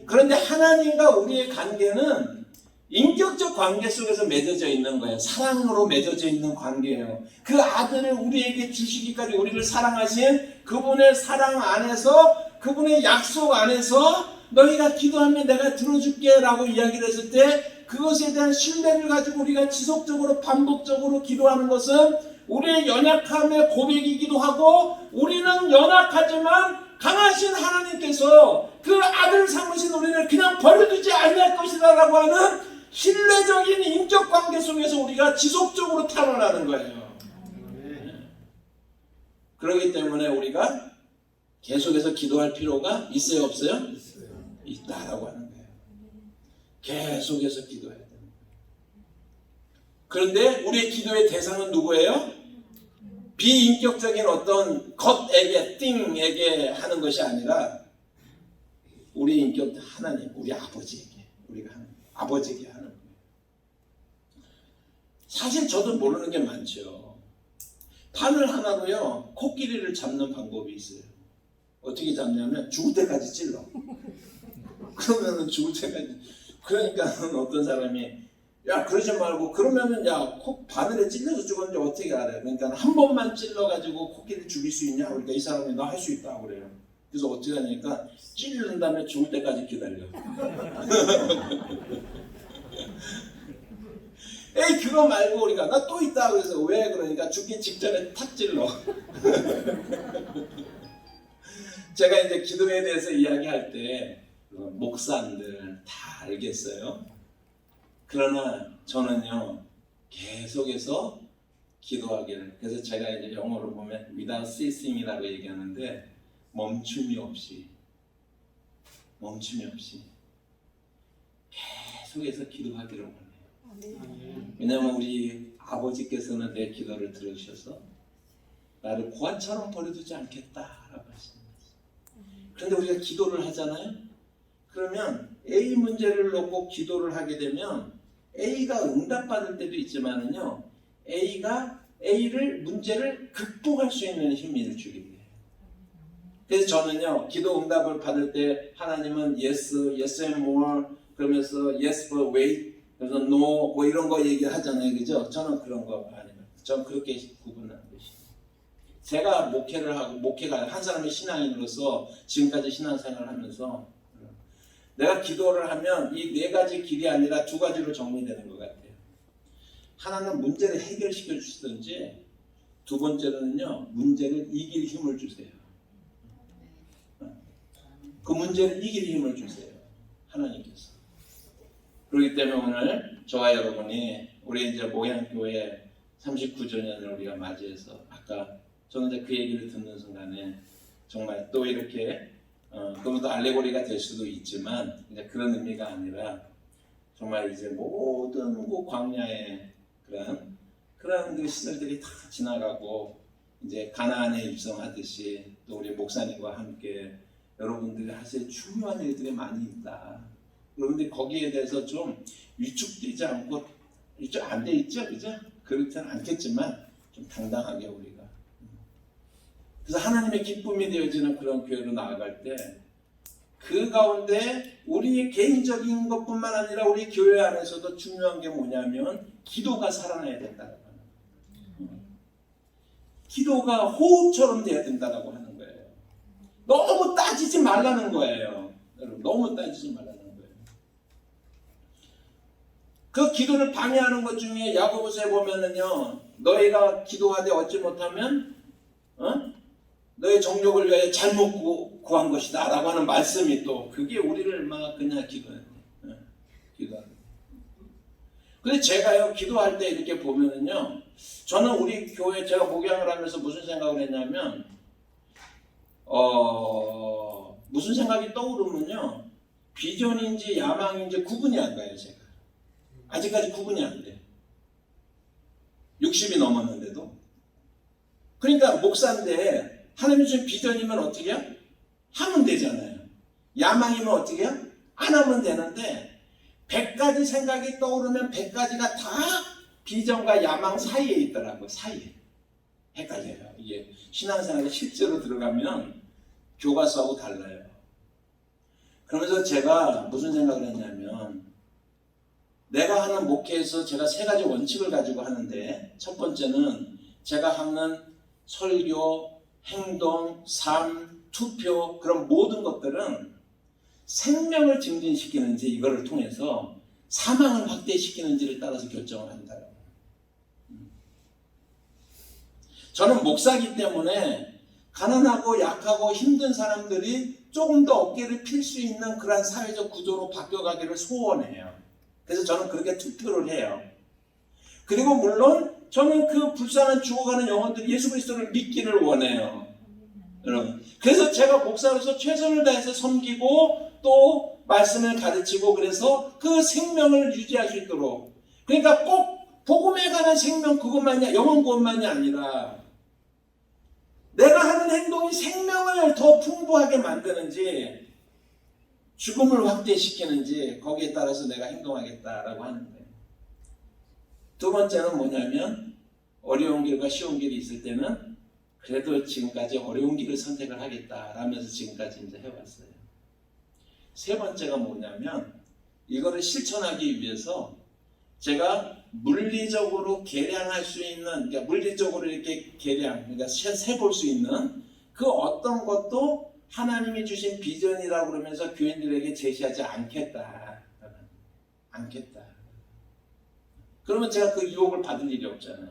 그런데 하나님과 우리의 관계는 인격적 관계 속에서 맺어져 있는 거예요. 사랑으로 맺어져 있는 관계예요. 그 아들을 우리에게 주시기까지 우리를 사랑하신 그분의 사랑 안에서, 그분의 약속 안에서 너희가 기도하면 내가 들어줄게 라고 이야기를 했을 때, 그것에 대한 신뢰를 가지고 우리가 지속적으로 반복적으로 기도하는 것은 우리의 연약함의 고백이기도 하고, 우리는 연약하지만 강하신 하나님께서 그 아들 삼으신 우리를 그냥 버려두지 않을 것이다 라고 하는 신뢰적인 인격 관계 속에서 우리가 지속적으로 탄원하는 거예요. 그렇기 때문에 우리가 계속해서 기도할 필요가 있어요, 없어요? 있다라고 하는 거예요. 계속해서 기도해야 돼요. 그런데 우리의 기도의 대상은 누구예요? 비인격적인 어떤 것에게, 띵에게 하는 것이 아니라 우리 인격 하나님, 우리 아버지에게, 우리가 하는 아버지에게 하는 거예요. 사실 저도 모르는 게 많죠. 판을 하나로요, 코끼리를 잡는 방법이 있어요. 어떻게 잡냐면 죽을 때까지 찔러. 그러면은 죽을 때까지. 그러니까 어떤 사람이 야 그러지 말고 그러면은 야 코 바늘에 찔려서 죽었는지 어떻게 알아요? 그러니까 한 번만 찔러가지고 코끼리 죽일 수 있냐? 그러니까 이 사람이 나 할 수 있다고 그래요. 그래서 어떻게 하니까 찔른 다음에 죽을 때까지 기다려. 에이 그거 말고 우리가 나 또 있다 그래서 왜 그러니까 죽기 직전에 탁 찔러. 제가 이제 기도에 대해서 이야기할 때 목사님들 다 알겠어요. 그러나 저는요 계속해서 기도하기를, 그래서 제가 이제 영어로 보면 without ceasing이라고 얘기하는데 멈춤이 없이 계속해서 기도하기를 원해요. 왜냐하면 우리 아버지께서는 내 기도를 들으셔서 나를 고아처럼 버려두지 않겠다라고 하시는 거죠. 그런데 우리가 기도를 하잖아요. 그러면 A 문제를 놓고 기도를 하게 되면 A가 응답받을 때도 있지만은요, A를 문제를 극복할 수 있는 힘을 주게 돼요. 그래서 저는요, 기도 응답을 받을 때 하나님은 yes and more 그러면서 yes but wait, 그래서 no 뭐 이런 거 얘기하잖아요, 그죠? 저는 그런 거 아니에요. 저는 그렇게 구분하는 것이에요. 제가 목회를 하고, 목회가 한 사람의 신앙인으로서 지금까지 신앙생활을 하면서 내가 기도를 하면 이 네 가지 길이 아니라 두 가지로 정리되는 것 같아요. 하나는 문제를 해결시켜 주시든지, 두 번째로는요, 문제를 이길 힘을 주세요. 그 문제를 이길 힘을 주세요. 하나님께서. 그렇기 때문에 오늘 저와 여러분이 우리 이제 목양교회 39주년을 우리가 맞이해서 아까 저는 이제 그 얘기를 듣는 순간에 정말 또 이렇게 그것도 알레고리가 될 수도 있지만 이제 그런 의미가 아니라 정말 이제 모든 그 광야의 그런 그 시절들이 다 지나가고 이제 가나안에 입성하듯이 또 우리 목사님과 함께 여러분들이 하실 중요한 일들이 많이 있다. 여러분들이 거기에 대해서 좀 위축되지 않고 위축 안 돼 있죠, 그죠? 그렇지는 않겠지만 좀 당당하게 우리가. 그래서 하나님의 기쁨이 되어지는 그런 교회로 나아갈 때 그 가운데 우리의 개인적인 것뿐만 아니라 우리 교회 안에서도 중요한 게 뭐냐면 기도가 살아나야 된다고 하는 거예요. 기도가 호흡처럼 돼야 된다고 하는 거예요. 너무 따지지 말라는 거예요. 여러분, 너무 따지지 말라는 거예요. 그 기도를 방해하는 것 중에 야고보서에 보면은요, 너희가 기도하되 얻지 못하면 너의 정욕을 위하여 잘못 구한 것이다 라고 하는 말씀이 또 그게 우리를 막 그냥 기도하는 기도하는. 근데 제가요 기도할 때 이렇게 보면은요, 저는 우리 교회 제가 목양을 하면서 무슨 생각을 했냐면 무슨 생각이 떠오르면요, 비전인지 야망인지 구분이 안 가요. 제가 아직까지 구분이 안 돼요. 60이 넘었는데도. 그러니까 목사인데 하나님이 주신 비전이면 어떻게 해요? 하면 되잖아요. 야망이면 어떻게 해요? 안 하면 되는데 100가지 생각이 떠오르면 100가지가 다 비전과 야망 사이에 있더라고요. 사이에. 헷갈려요. 이게 신앙생활에 실제로 들어가면 교과서하고 달라요. 그러면서 제가 무슨 생각을 했냐면 내가 하는 목회에서 제가 세 가지 원칙을 가지고 하는데 첫 번째는 제가 하는 설교, 행동, 삶, 투표 그런 모든 것들은 생명을 증진시키는지 이거를 통해서 사망을 확대시키는지를 따라서 결정을 한다. 저는 목사이기 때문에 가난하고 약하고 힘든 사람들이 조금 더 어깨를 필 수 있는 그러한 사회적 구조로 바뀌어가기를 소원해요. 그래서 저는 그렇게 투표를 해요. 그리고 물론 저는 그 불쌍한 죽어가는 영혼들이 예수 그리스도를 믿기를 원해요. 여러분. 그래서 제가 목사로서 최선을 다해서 섬기고 또 말씀을 가르치고 그래서 그 생명을 유지할 수 있도록. 그러니까 꼭 복음에 관한 생명 그것만이 영혼 구원만이 아니라 내가 하는 행동이 생명을 더 풍부하게 만드는지 죽음을 확대시키는지 거기에 따라서 내가 행동하겠다라고 하는 거예요. 두 번째는 뭐냐면 어려운 길과 쉬운 길이 있을 때는 그래도 지금까지 어려운 길을 선택을 하겠다라면서 지금까지 이제 해왔어요. 세 번째가 뭐냐면 이거를 실천하기 위해서 제가 물리적으로 계량할 수 있는, 그러니까 물리적으로 이렇게 계량, 그러니까 세볼 수 있는 그 어떤 것도 하나님이 주신 비전이라고 그러면서 교인들에게 제시하지 않겠다. 그러면 제가 그 유혹을 받을 일이 없잖아요.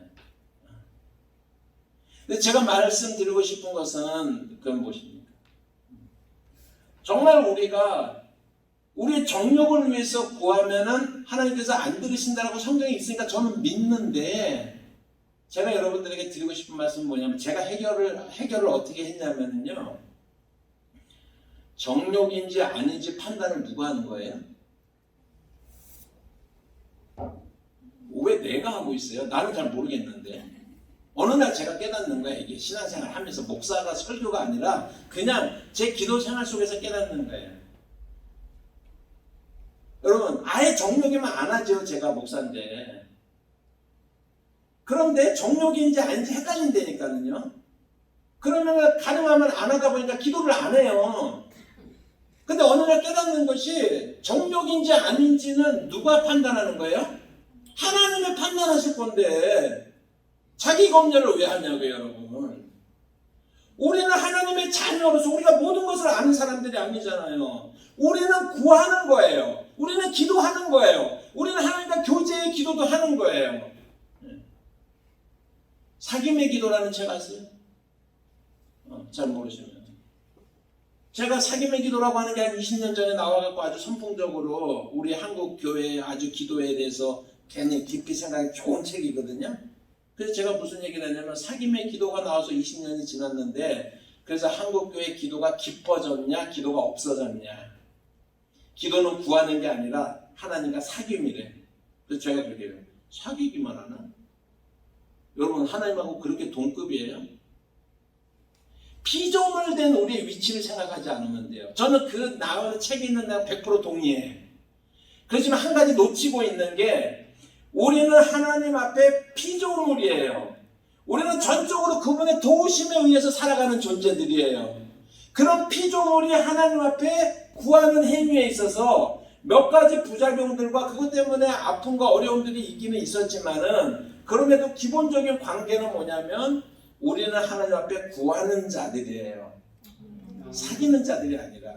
근데 제가 말씀드리고 싶은 것은 그건 무엇입니까? 정말 우리가 우리의 정욕을 위해서 구하면은 하나님께서 안 들으신다라고 성경에 있으니까 저는 믿는데, 제가 여러분들에게 드리고 싶은 말씀은 뭐냐면 제가 해결을 어떻게 했냐면요, 정욕인지 아닌지 판단을 누가 하는 거예요? 왜 내가 하고 있어요? 나는 잘 모르겠는데 어느 날 제가 깨닫는 거예요. 이게 신앙생활 하면서 목사가 설교가 아니라 그냥 제 기도 생활 속에서 깨닫는 거예요. 여러분, 아예 정욕이면 안 하죠. 제가 목사인데. 그런데 정욕인지 아닌지 헷갈린다니까요. 그러면 가능하면 안 하다 보니까 기도를 안 해요. 근데 어느 날 깨닫는 것이 정욕인지 아닌지는 누가 판단하는 거예요? 하나님이 판단하실 건데 자기 검열을 왜 하냐고요, 여러분. 우리는 하나님의 자녀로서 우리가 모든 것을 아는 사람들이 아니잖아요. 우리는 구하는 거예요. 우리는 기도하는 거예요. 우리는 하나님과 교제의 기도도 하는 거예요. 사귐의 기도라는 책 아세요? 잘 모르시면. 제가 사귐의 기도라고 하는 게 한 20년 전에 나와갖고 아주 선풍적으로 우리 한국 교회의 아주 기도에 대해서 괜히 깊이 생각하기 좋은 책이거든요. 그래서 제가 무슨 얘기를 하냐면 사귐의 기도가 나와서 20년이 지났는데 그래서 한국 교회 기도가 깊어졌냐 기도가 없어졌냐. 기도는 구하는 게 아니라 하나님과 사귐이래. 그래서 제가 그렇게 해요. 사귀기만 하나? 여러분 하나님하고 그렇게 동급이에요? 피조물된 우리의 위치를 생각하지 않으면 돼요. 저는 그 나오는 책에 있는 내가 100% 동의해. 그렇지만 한 가지 놓치고 있는 게 우리는 하나님 앞에 피조물이에요. 우리는 전적으로 그분의 도우심에 의해서 살아가는 존재들이에요. 그런 피조물이 하나님 앞에 구하는 행위에 있어서 몇 가지 부작용들과 그것 때문에 아픔과 어려움들이 있기는 있었지만은 그럼에도 기본적인 관계는 뭐냐면 우리는 하나님 앞에 구하는 자들이에요. 사귀는 자들이 아니라.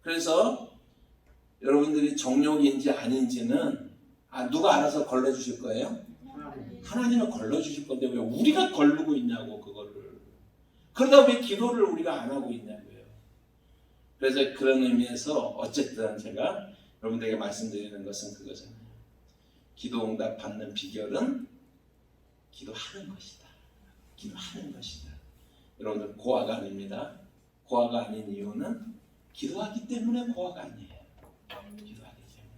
그래서 여러분들이 정욕인지 아닌지는 누가 알아서 걸러주실 거예요? 하나님은 걸러주실 건데 왜 우리가 걸르고 있냐고 그거를. 그러다 왜 기도를 우리가 안 하고 있냐고요. 그래서 그런 의미에서 어쨌든 제가 여러분들에게 말씀드리는 것은 그거잖아요. 기도 응답 받는 비결은 기도하는 것이다. 기도하는 것이다. 여러분들 고아가 아닙니다. 고아가 아닌 이유는 기도하기 때문에 고아가 아니에요. 기도하기 때문에.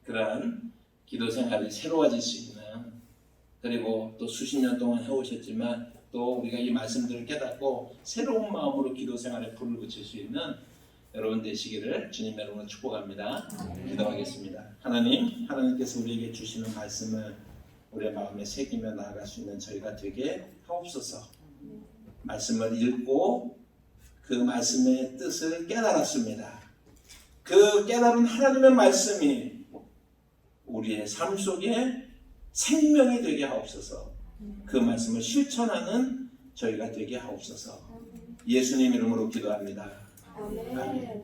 그러한 기도 생활이 새로워질 수 있는 그리고 또 수십 년 동안 해오셨지만 또 우리가 이 말씀들을 깨닫고 새로운 마음으로 기도 생활에 불을 붙일 수 있는 여러분 되시기를 주님의 이름으로 축복합니다. 기도하겠습니다. 하나님께서 우리에게 주시는 말씀을 우리의 마음에 새기며 나아갈 수 있는 저희가 되게 하옵소서. 말씀을 읽고 그 말씀의 뜻을 깨달았습니다. 그 깨달은 하나님의 말씀이 우리의 삶 속에 생명이 되게 하옵소서. 그 말씀을 실천하는 저희가 되게 하옵소서. 예수님 이름으로 기도합니다. 아멘.